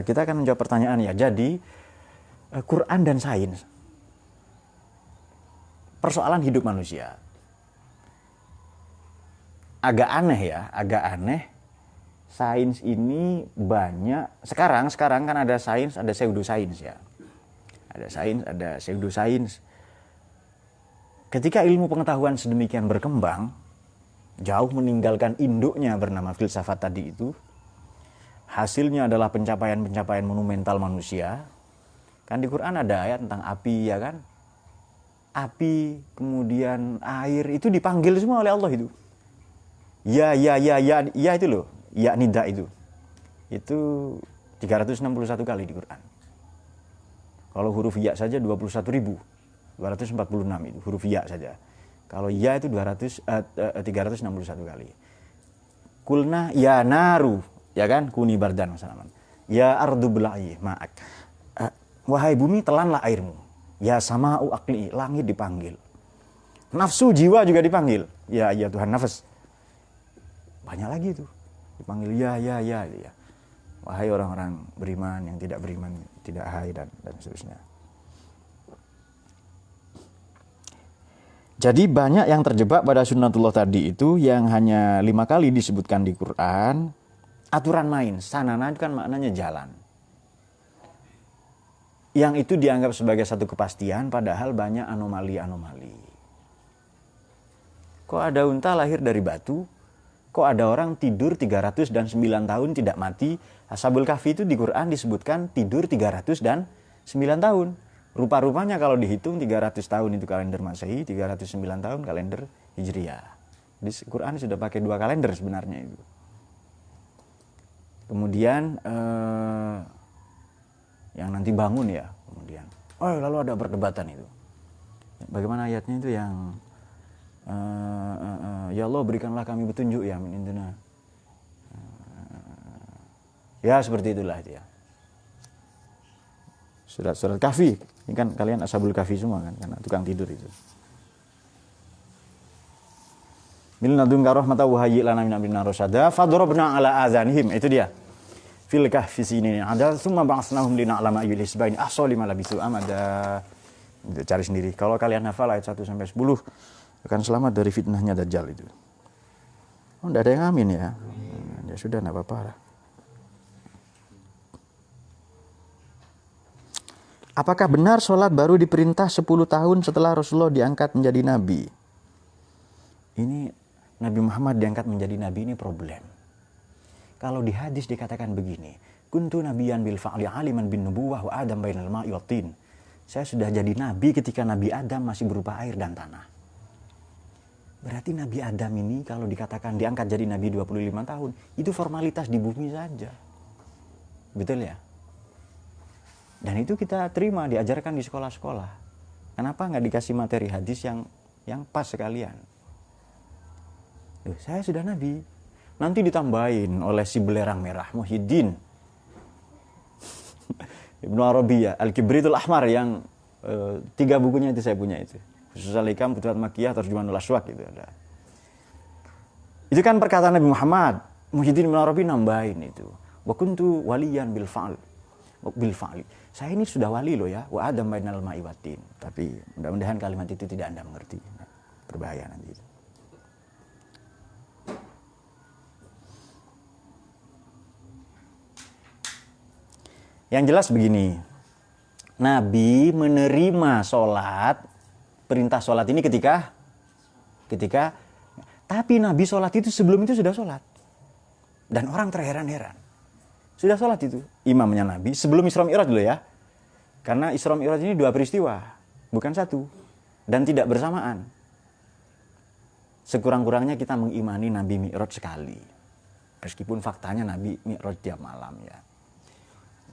[SPEAKER 1] kita akan menjawab pertanyaan ya. Jadi Quran dan sains, persoalan hidup manusia. Agak aneh ya, agak aneh. Sains ini banyak. Sekarang kan ada sains, ada pseudosains ya. Ada sains, ada pseudosains. Ketika ilmu pengetahuan sedemikian berkembang, jauh meninggalkan induknya bernama filsafat tadi itu, hasilnya adalah pencapaian-pencapaian monumental manusia. Kan di Quran ada ayat tentang api ya kan? Api, kemudian air, itu dipanggil semua oleh Allah itu. Ya itu loh, ya nida itu. Itu 361 kali di Quran. Kalau huruf ya saja 21.246 itu huruf ya saja. Kalau ya itu 361 kali. Kulna ya naru, ya kan? Kuni bardan salaman. Ya ardu bla'i ma'ak. Wahai bumi, telanlah airmu. Ya sama'u aqli, langit dipanggil. Nafsu, jiwa juga dipanggil. Ya Tuhan nafas. Banyak lagi itu. Dipanggil ya. Wahai orang-orang beriman, yang tidak beriman, tidak hai, dan seterusnya. Jadi banyak yang terjebak pada sunnatullah tadi itu yang hanya 5 kali disebutkan di Quran. Aturan main, sanana itu kan maknanya jalan. Yang itu dianggap sebagai satu kepastian, padahal banyak anomali-anomali. Kok ada unta lahir dari batu? Kok ada orang tidur 309 tahun tidak mati? Ashabul Kahfi itu di Quran disebutkan tidur 309 tahun. Rupa-rupanya kalau dihitung 300 tahun itu kalender Masehi, 309 tahun kalender Hijriah. Di Quran sudah pakai 2 kalender sebenarnya itu. Kemudian yang nanti bangun ya, kemudian. Lalu ada perdebatan itu. Bagaimana ayatnya itu yang ya Allah berikanlah kami petunjuk ya min induna. Ya seperti itulah itu ya. Surat Kahfi. Ini kan kalian Ashabul Kahfi semua kan, karena tukang tidur itu. Min ladunka rahmatan wa hayyi lana min amrina rasyada fadarabna ala adzanihim. Itu dia. Fil kahfi sinin ada tsumma ba'atsnahum lina'lama ayyul hisbaini ahsa lima labisu amada. Itu cari sendiri. Kalau kalian hafal ayat 1 sampai 10 akan selamat dari fitnahnya Dajjal itu. Oh, enggak ada yang amin ya. Ya sudah, enggak apa-apa. Apakah benar sholat baru diperintah 10 tahun setelah Rasulullah diangkat menjadi nabi? Ini Nabi Muhammad diangkat menjadi nabi, ini problem. Kalau di hadis dikatakan begini, kuntu nabiyan bil fa'li aliman bin nubuwah wa adam bainal ma'i wat tin. Saya sudah jadi nabi ketika Nabi Adam masih berupa air dan tanah. Berarti Nabi Adam ini kalau dikatakan diangkat jadi nabi 25 tahun, itu formalitas di bumi saja. Betul ya? Dan itu kita terima, diajarkan di sekolah-sekolah. Kenapa nggak dikasih materi hadis yang pas sekalian? Saya sudah nabi. Nanti ditambahin oleh si belerang merah Muhyiddin Ibnu Arabi ya, Al-Kibritul Ahmar yang 3 bukunya itu saya punya itu. Khusus Al-Hikam, Futuhat Makkiyah, Tarjumanul Aswaq itu ada. Itu kan perkataan Nabi Muhammad. Muhyiddin Ibnu Arabi nambahin itu. Wa kuntu waliyan bil fa'li. Saya ini sudah wali loh ya. Wa adam bainal ma'i watin. Tapi mudah-mudahan kalimat itu tidak Anda mengerti. Berbahaya nanti itu. Yang jelas begini. Nabi menerima sholat, perintah sholat ini ketika Tapi Nabi sholat itu sebelum itu sudah sholat. Dan orang terheran-heran. Sudah sholat itu. Imamnya Nabi sebelum Isra Mi'raj dulu ya. Karena Isra Mi'raj ini 2 peristiwa. Bukan 1. Dan tidak bersamaan. Sekurang-kurangnya kita mengimani Nabi Mi'raj sekali. Meskipun faktanya Nabi Mi'raj tiap malam ya.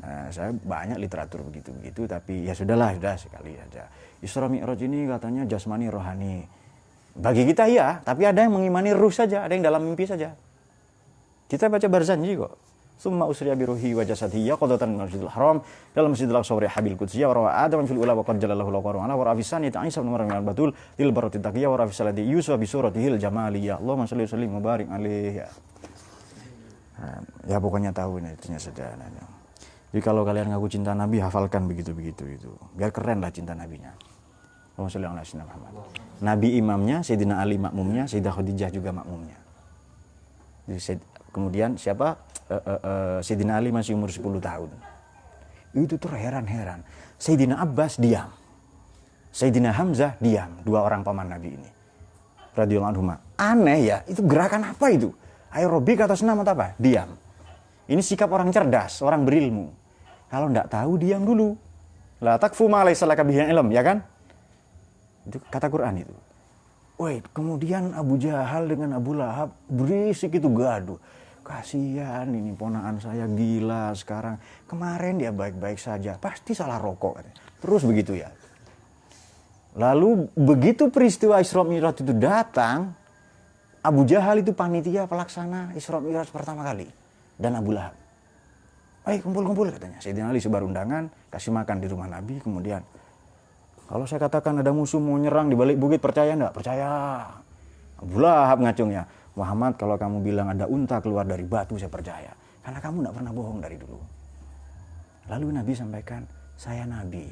[SPEAKER 1] Nah, saya banyak literatur begitu-begitu. Tapi ya sudah sekali saja. Isra Mi'raj ini katanya jasmani rohani. Bagi kita iya, tapi ada yang mengimani ruh saja, ada yang dalam mimpi saja. Kita baca Barzanji kok. Summa usriya biruhi wa jasadihi qadatan min Masjidil Haram dalam Masjidil Aqsa wa Habil Qudsiyya wa rawa Adam fil ula wa qad jalallahu lahu wa rawa afisani ta'isa bin Maryam al-Batul lil baratid taqiyya wa rafi salati Yusuf bi suratihil jamaliyya. Allahumma shalli wa sallim wa barik alaihi. Ya pokoknya tahu ini intinya sederhana. Jadi kalau kalian ngaku cinta Nabi, hafalkan begitu-begitu itu. Biar keren lah cinta Nabinya. Allahumma shalli ala sayyidina Muhammad. Nabi imamnya, Sayyidina Ali makmumnya, Sayyidah Khadijah juga makmumnya. Kemudian siapa? Sayyidina Ali masih umur 10 tahun. Itu terheran-heran. Sayyidina Abbas diam. Sayyidina Hamzah diam. 2 orang paman Nabi ini. Radhiyallahu anhuma. Aneh ya, itu gerakan apa itu? Aerobik atau senam atau apa? Diam. Ini sikap orang cerdas, orang berilmu. Kalau enggak tahu, diam dulu. La takfu ma laysa laka bihi ilm, ya kan? Itu kata Quran itu. Wait, kemudian Abu Jahal dengan Abu Lahab berisik itu gaduh. Kasihan ini ponaan saya gila sekarang. Kemarin dia baik-baik saja, pasti salah rokok. Terus begitu ya. Lalu begitu peristiwa Isra Mi'raj itu datang, Abu Jahal itu panitia pelaksana Isra Mi'raj pertama kali. Dan Abu Lahab. Ayo kumpul-kumpul katanya. Sayyidina Ali sebar undangan, kasih makan di rumah Nabi, kemudian kalau saya katakan ada musuh mau nyerang di balik bukit, percaya enggak? Percaya. Abu Lahab ngacungnya. Muhammad, kalau kamu bilang ada unta keluar dari batu, saya percaya. Karena kamu enggak pernah bohong dari dulu. Lalu Nabi sampaikan, saya Nabi.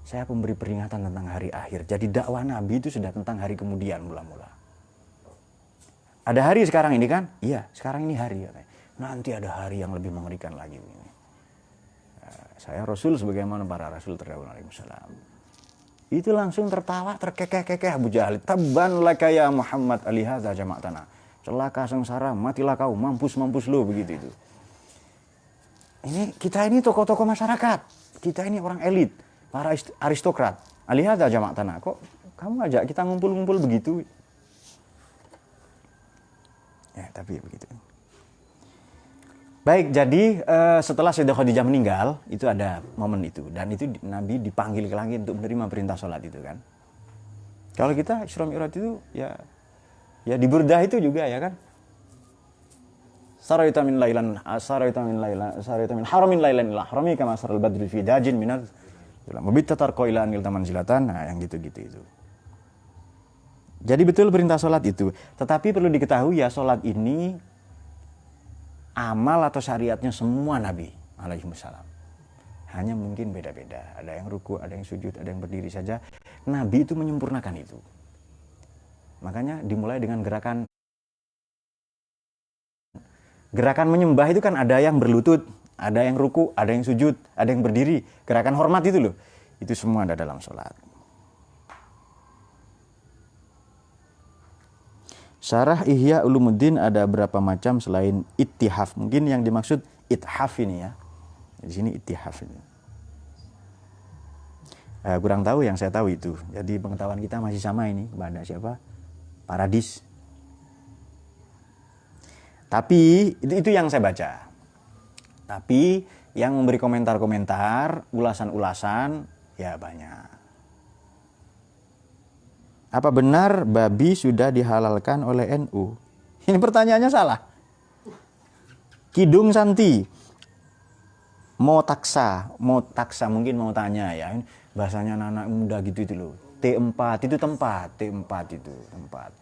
[SPEAKER 1] Saya pemberi peringatan tentang hari akhir. Jadi dakwah Nabi itu sudah tentang hari kemudian mula-mula. Ada hari sekarang ini kan? Iya, sekarang ini hari. Nanti ada hari yang lebih mengerikan lagi. Saya Rasul sebagaimana para Rasul terdahulu alaihi wasallam. Itu langsung tertawa, terkekeh-kekeh Abu Jahal. Tabban laka ya Muhammad alihadza jama'tana. Celaka sengsara, matilah kau, mampus lu begitu itu. Kita ini tokoh-tokoh masyarakat. Kita ini orang elit, para aristokrat. Alihadza jama'tana. Kok kamu ajak kita ngumpul-ngumpul begitu? Ya, tapi begitu. Baik, jadi setelah Sayyidah Khadijah meninggal, itu ada momen itu. Dan itu Nabi dipanggil ke langit untuk menerima perintah sholat itu kan. Kalau kita Isra Mi'raj itu ya di Burdah itu juga ya kan. Saraita min haramin lailan ila harami kama saral badri fi dajin minaz mabitta tarqa ila anil tamanzilatan. Nah, yang gitu-gitu itu. Jadi betul perintah sholat itu. Tetapi perlu diketahui ya, sholat ini amal atau syariatnya semua Nabi alaihi wasallam. Hanya mungkin beda-beda. Ada yang ruku, ada yang sujud, ada yang berdiri saja. Nabi itu menyempurnakan itu. Makanya dimulai dengan gerakan menyembah itu kan ada yang berlutut, ada yang ruku, ada yang sujud, ada yang berdiri. Gerakan hormat itu loh. Itu semua ada dalam sholat. Syarah Ihya Ulumuddin ada berapa macam selain ittihaf. Mungkin yang dimaksud ithaf ini ya. Di sini ittihaf ini. Kurang tahu, yang saya tahu itu. Jadi pengetahuan kita masih sama ini kepada siapa? Paradis. Tapi itu yang saya baca. Tapi yang memberi komentar-komentar, ulasan-ulasan ya banyak. Apa benar babi sudah dihalalkan oleh NU? Ini pertanyaannya salah. Kidung Santi. Mau taksa mungkin mau tanya ya. Bahasanya anak muda gitu itu loh. T4 itu tempat, T4 itu tempat.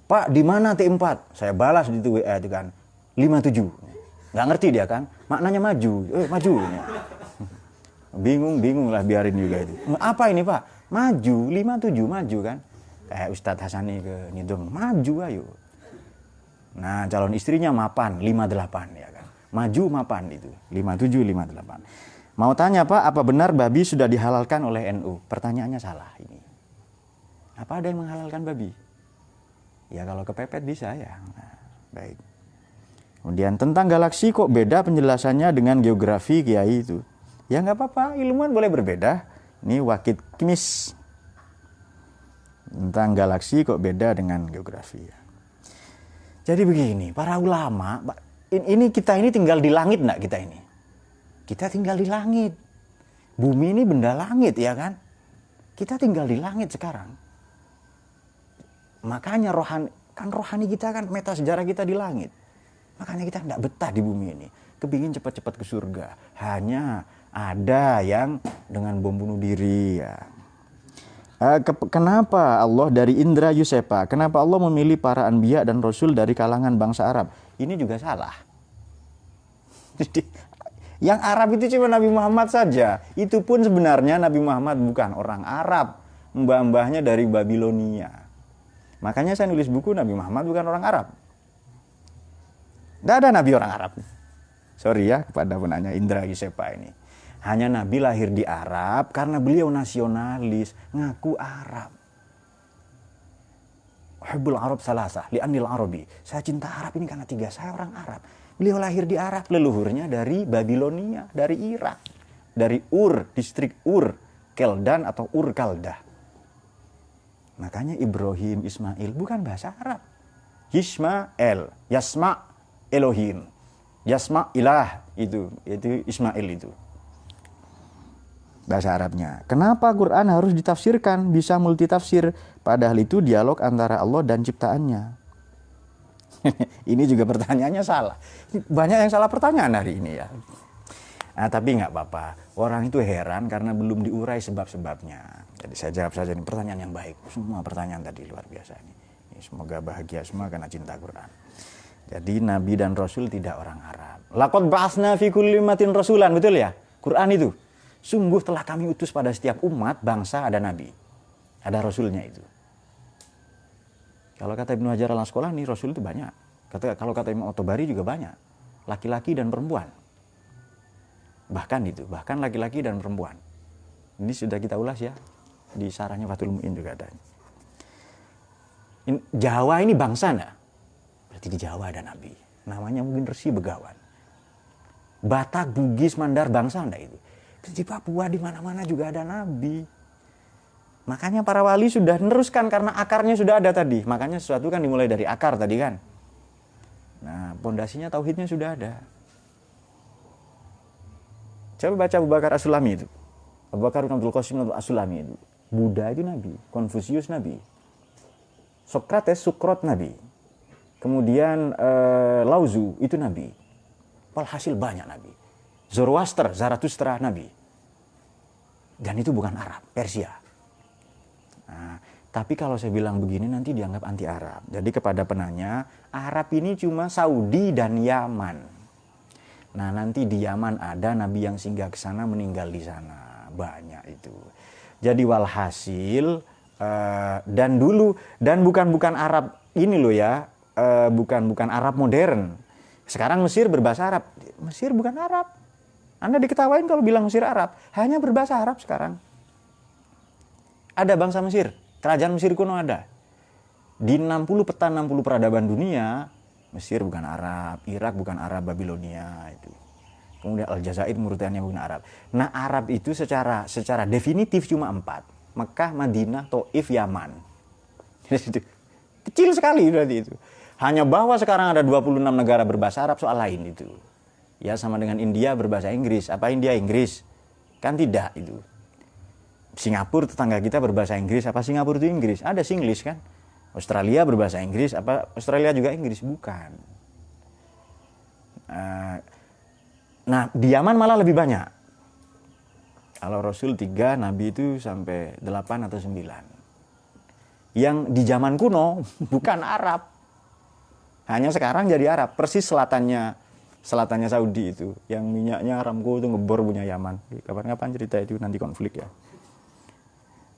[SPEAKER 1] Pak, di mana T4? Saya balas di WA itu kan. 57. Nggak ngerti dia kan. Maknanya maju. Maju. Bingung lah, biarin juga itu. Apa ini Pak? Maju, 57 maju kan. Kayak Ustadz Hasani ke Nidom, maju ayo. Nah, calon istrinya mapan, 58 ya kan. Maju mapan itu, 57, 58. Mau tanya Pak, apa benar babi sudah dihalalkan oleh NU? Pertanyaannya salah ini. Apa ada yang menghalalkan babi? Ya kalau kepepet bisa ya. Nah, baik. Kemudian tentang galaksi kok beda penjelasannya dengan geografi Kiai itu. Ya nggak apa-apa, ilmuwan boleh berbeda. Ini Wakid Kimis. Tentang galaksi kok beda dengan geografi. Jadi begini, para ulama, ini kita ini tinggal di langit enggak kita ini? Kita tinggal di langit. Bumi ini benda langit ya kan? Kita tinggal di langit sekarang. Makanya rohani kita kan meta sejarah kita di langit. Makanya kita tidak betah di bumi ini. Kepingin cepat-cepat ke surga. Hanya ada yang dengan bom bunuh diri ya. Kenapa Allah dari Indra Yusepa? Kenapa Allah memilih para anbiya dan rasul dari kalangan bangsa Arab? Ini juga salah. Jadi, yang Arab itu cuma Nabi Muhammad saja. Itu pun sebenarnya Nabi Muhammad bukan orang Arab. Mbah-mbahnya dari Babilonia. Makanya saya nulis buku Nabi Muhammad bukan orang Arab. Tidak ada Nabi orang Arab. Sorry ya kepada penanya Indra Yusepa ini. Hanya Nabi lahir di Arab karena beliau nasionalis, ngaku Arab. Hubbul Arab salasah, li'anil Arabi. Saya cinta Arab ini karena 3, saya orang Arab. Beliau lahir di Arab, leluhurnya dari Babilonia, dari Irak. Dari Ur, distrik Ur, Keldan atau Ur Kaldah. Makanya Ibrahim, Ismail bukan bahasa Arab. Yismael, Yasma, Elohim. Yasma, ilah, itu Ismail itu. Bahasa Arabnya. Kenapa Quran harus ditafsirkan? Bisa multitafsir. Padahal itu dialog antara Allah dan ciptaannya. Ini juga pertanyaannya salah. Banyak yang salah pertanyaan hari ini ya. Nah, tapi nggak apa-apa. Orang itu heran karena belum diurai sebab-sebabnya. Jadi saya jawab saja ini pertanyaan yang baik. Semua pertanyaan tadi luar biasa ini. Semoga bahagia semua karena cinta Quran. Jadi Nabi dan Rasul tidak orang Arab. Laqad ba'atsna fi kulli ummatin rasulan, betul ya? Quran itu. Sungguh telah kami utus pada setiap umat, bangsa ada Nabi. Ada Rasulnya itu. Kalau kata Ibnu Hajar al-Asqalani, Rasul itu banyak. Kalau kata Imam At-Tabari juga banyak. Laki-laki dan perempuan. Bahkan laki-laki dan perempuan. Ini sudah kita ulas ya. Di sarahnya Fathul Mu'in juga ada. Jawa ini bangsa enggak? Berarti di Jawa ada Nabi. Namanya mungkin Resi Begawan. Batak, Bugis, Mandar bangsa enggak itu? Di Papua di mana-mana juga ada Nabi. Makanya para wali sudah meneruskan karena akarnya sudah ada tadi. Makanya sesuatu kan dimulai dari akar tadi kan. Nah, pondasinya tauhidnya sudah ada. Coba baca Abu Bakar As-Sulami itu. Abu Bakar bin Abdul Qasim As-Sulami itu. Buddha itu Nabi, Konfusius Nabi. Sokrates, Sukrot Nabi. Kemudian Lauzu itu Nabi. Walhasil banyak Nabi. Zoroaster, Zarathustra Nabi. Dan itu bukan Arab, Persia. Nah, tapi kalau saya bilang begini nanti dianggap anti Arab. Jadi kepada penanya, Arab ini cuma Saudi dan Yaman. Nah, nanti di Yaman ada Nabi yang singgah ke sana meninggal di sana. Banyak itu. Jadi walhasil dan bukan Arab ini loh ya, bukan Arab modern. Sekarang Mesir berbahasa Arab. Mesir bukan Arab. Anda diketawain kalau bilang Mesir Arab, hanya berbahasa Arab sekarang. Ada bangsa Mesir, kerajaan Mesir kuno ada. Di 60 peradaban dunia, Mesir bukan Arab, Irak bukan Arab, Babilonia itu. Kemudian Aljazair, Mauritania bukan Arab. Nah, Arab itu secara definitif cuma 4. Mekah, Madinah, Taif, Yaman. Kecil sekali berarti itu. Hanya bahwa sekarang ada 26 negara berbahasa Arab soal lain itu. Ya sama dengan India berbahasa Inggris. Apa India Inggris? Kan tidak itu. Singapura tetangga kita berbahasa Inggris. Apa Singapura itu Inggris? Ada Singlish kan? Australia berbahasa Inggris. Apa Australia juga Inggris? Bukan. Nah di Yaman malah lebih banyak. Kalau Rasul 3, Nabi itu sampai 8 atau 9. Yang di zaman kuno bukan Arab. Hanya sekarang jadi Arab. Persis selatannya Saudi itu, yang minyaknya Aramco itu ngebor punya Yaman. Kapan-kapan cerita itu nanti konflik ya.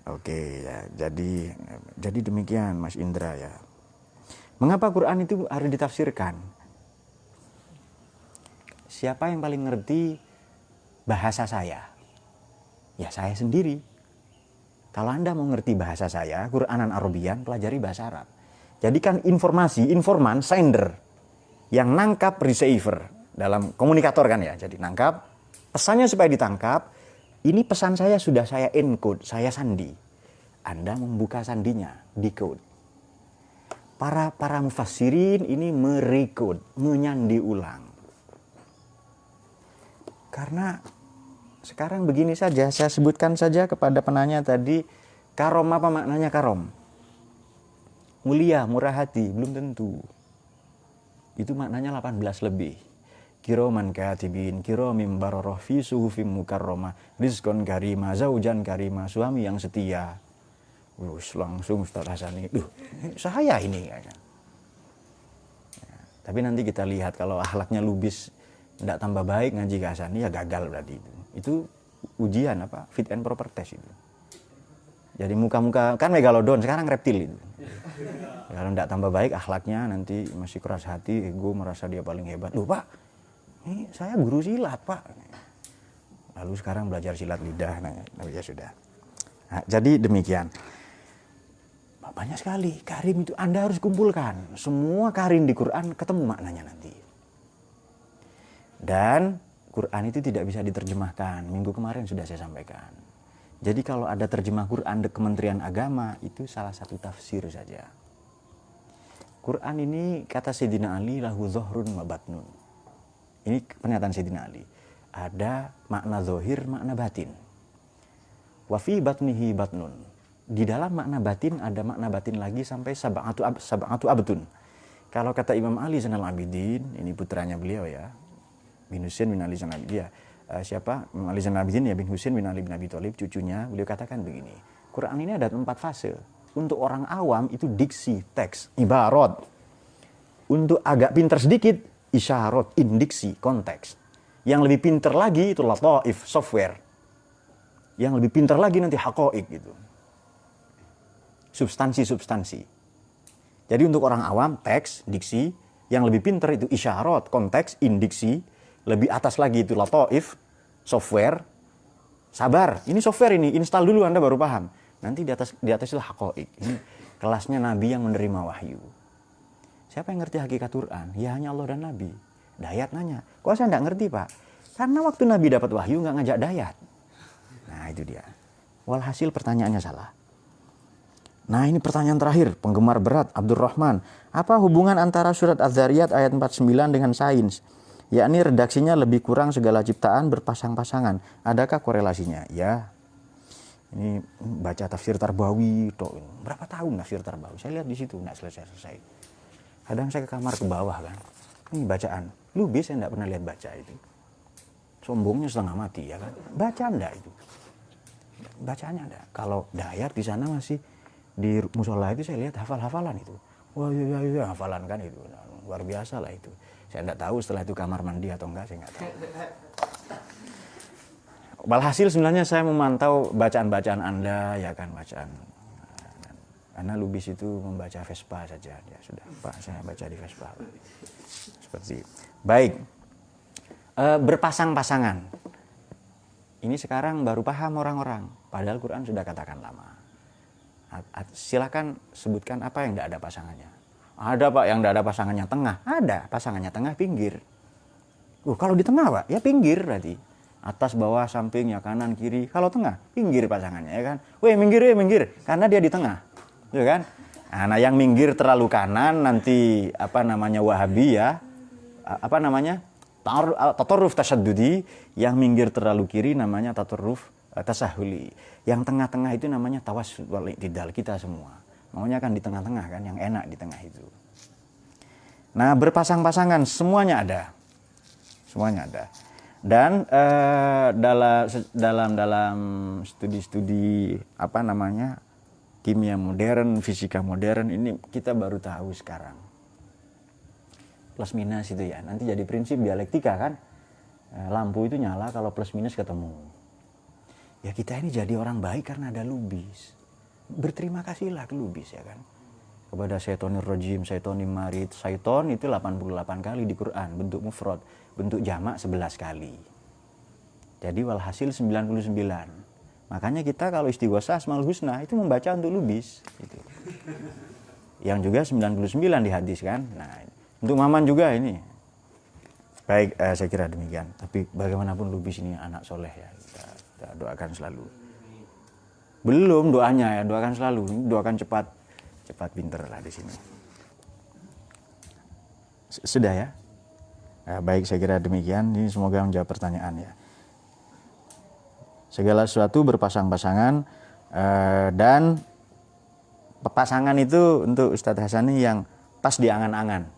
[SPEAKER 1] Oke ya, jadi demikian Mas Indra ya. Mengapa Quran itu harus ditafsirkan? Siapa yang paling ngerti bahasa saya? Ya saya sendiri. Kalau Anda mau ngerti bahasa saya, Quranan Arabian, pelajari bahasa Arab. Jadikan informasi, informan, sender. Yang nangkap receiver. Dalam komunikator kan ya. Jadi nangkap, pesannya supaya ditangkap. Ini pesan saya sudah saya encode, saya sandi. Anda membuka sandinya, decode. Para mufassirin ini merecode, menyandi ulang. Karena sekarang begini saja, saya sebutkan saja kepada penanya tadi, karom apa maknanya karom? Mulia, murah hati, belum tentu. Itu maknanya 18 lebih. Kiroman katibin, kiromim baroroh, fi suhufim mukarromah, rizkon karima, zaujan karima, suami yang setia. Langsung Ustaz Hasani, saya ini kayaknya. Ya, tapi nanti kita lihat kalau akhlaknya lubis, tidak tambah baik ngaji ke Hasani, ya gagal berarti itu. Itu ujian apa? Fit and proper test itu. Jadi muka-muka, kan megalodon, sekarang reptil itu. Kalau tidak tambah baik akhlaknya, nanti masih keras hati, ego merasa dia paling hebat. Loh Pak, ini saya guru silat Pak. Lalu sekarang belajar silat lidah, ya sudah. Nah, jadi demikian. Banyak sekali, karim itu Anda harus kumpulkan. Semua karim di Quran ketemu maknanya nanti. Dan Quran itu tidak bisa diterjemahkan. Minggu kemarin sudah saya sampaikan. Jadi kalau ada terjemah Quran di Kementerian Agama, itu salah satu tafsir saja. Quran ini kata Sayyidina Ali lahu zohrun wa batnun. Ini pernyataan Sayyidina Ali. Ada makna zohir, makna batin. Wa fi batnihi batnun. Di dalam makna batin ada makna batin lagi sampai sab'atu abtun. Kalau kata Imam Ali Zainal Abidin, ini putranya beliau ya, bin Husain bin Ali Zainal Abidin. Siapa? Imam Ali Zainal Abidin ya, bin Husain bin Ali bin Abi Thalib, cucunya. Beliau katakan begini, Quran ini ada 4 fase. Untuk orang awam itu diksi, teks, ibarat. Untuk agak pintar sedikit, isyarat, indiksi, konteks. Yang lebih pintar lagi itu lataif, software. Yang lebih pintar lagi nanti haqa'iq gitu. Substansi. Jadi untuk orang awam, teks, diksi. Yang lebih pintar itu isyarat, konteks, indiksi. Lebih atas lagi itu lataif, software. Sabar, ini software ini, install dulu Anda baru paham. Nanti di atas itu haqa'iq. Ini kelasnya Nabi yang menerima wahyu. Siapa yang ngerti hakikat Quran? Ya hanya Allah dan Nabi. Dayat nanya, kok saya nggak ngerti Pak? Karena waktu Nabi dapat wahyu nggak ngajak Dayat. Nah itu dia. Walhasil pertanyaannya salah. Nah ini pertanyaan terakhir, penggemar berat Abdurrahman. Apa hubungan antara surat Az-Zariyat ayat 49 dengan sains? Yakni redaksinya lebih kurang segala ciptaan berpasang-pasangan. Adakah korelasinya? Ya. Ini baca tafsir Tarbawi. Berapa tahun tafsir Tarbawi? Saya lihat di situ, nggak selesai-selesai. Kadang saya ke kamar ke bawah kan. Ini bacaan. Lubis saya nggak pernah lihat baca itu. Sombongnya setengah mati ya kan. Baca enggak itu? Bacaannya enggak. Kalau Dayat di sana masih di musola itu saya lihat hafal-hafalan itu. Wah iya hafalan kan itu. Nah, luar biasa lah itu. Saya enggak tahu setelah itu kamar mandi atau enggak, saya enggak tahu. Walhasil sebenarnya saya memantau bacaan-bacaan Anda ya kan, bacaan. Karena Lubis itu membaca Vespa saja. Ya sudah, Pak, saya baca di Vespa. Seperti baik. Berpasang-pasangan. Ini sekarang baru paham orang-orang. Padahal Quran sudah katakan lama. Silakan sebutkan apa yang tidak ada pasangannya. Ada Pak yang tidak ada pasangannya tengah. Ada pasangannya tengah pinggir. Kalau di tengah Pak, ya pinggir berarti. Atas, bawah, samping, ya kanan, kiri. Kalau tengah, pinggir pasangannya ya kan. Minggir. Karena dia di tengah. Ya kan? Nah yang minggir terlalu kanan nanti Wahabi ya. Tatarruf tasaddudi. Yang minggir terlalu kiri namanya tatarruf tasahuli. Yang tengah-tengah itu namanya tawassul wal i'tidal, kita semua. Maunya kan di tengah-tengah kan, yang enak di tengah itu. Nah, berpasang-pasangan semuanya ada. Semuanya ada. Dan dalam studi-studi kimia modern, fisika modern ini kita baru tahu sekarang. Plus minus itu ya, nanti jadi prinsip dialektika kan. Lampu itu nyala kalau plus minus ketemu. Ya kita ini jadi orang baik karena ada Lubis. Berterima kasihlah ke Lubis ya kan. Kepada syaitonir rajim, syaitonir marid. Syaiton itu 88 kali di Quran, bentuk mufrad, bentuk jamak 11 kali. Jadi walhasil 99. Makanya kita kalau istighosah Asmaul Husna itu membaca untuk Lubis gitu. yang juga 99 di hadis kan. Nah, untuk Maman juga ini. Baik, saya kira demikian. Tapi bagaimanapun Lubis ini anak soleh ya. Kita doakan selalu. Belum doanya ya, doakan selalu. Doakan cepat pinter lah di sini. Sudah ya? Nah, baik, saya kira demikian. Ini semoga menjawab pertanyaan ya. Segala sesuatu berpasang-pasangan dan pasangan itu untuk Ustadz Hasani yang pas di angan-angan.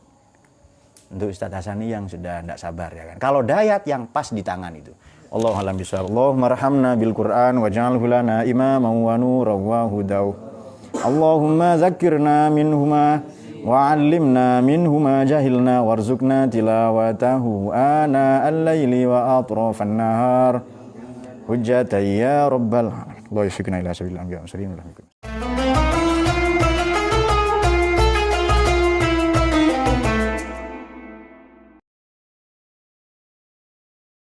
[SPEAKER 1] Untuk Ustadz Hasani yang sudah tidak sabar ya kan. Kalau dayat yang pas di tangan itu. Allahu a'lam bishawab. Allahumma arhamna bil Qur'an waj'alhu lana imaman wa nuran wa hudaw. Allahumma zakkirna minhuma wa 'allimna minhuma jahilna warzuqna tilawatahu ana al-laili wa atrafan nahar. Hujjatan ya rabbal alamin. Allah yufiqna ila sabilil anbiya wa sallallahu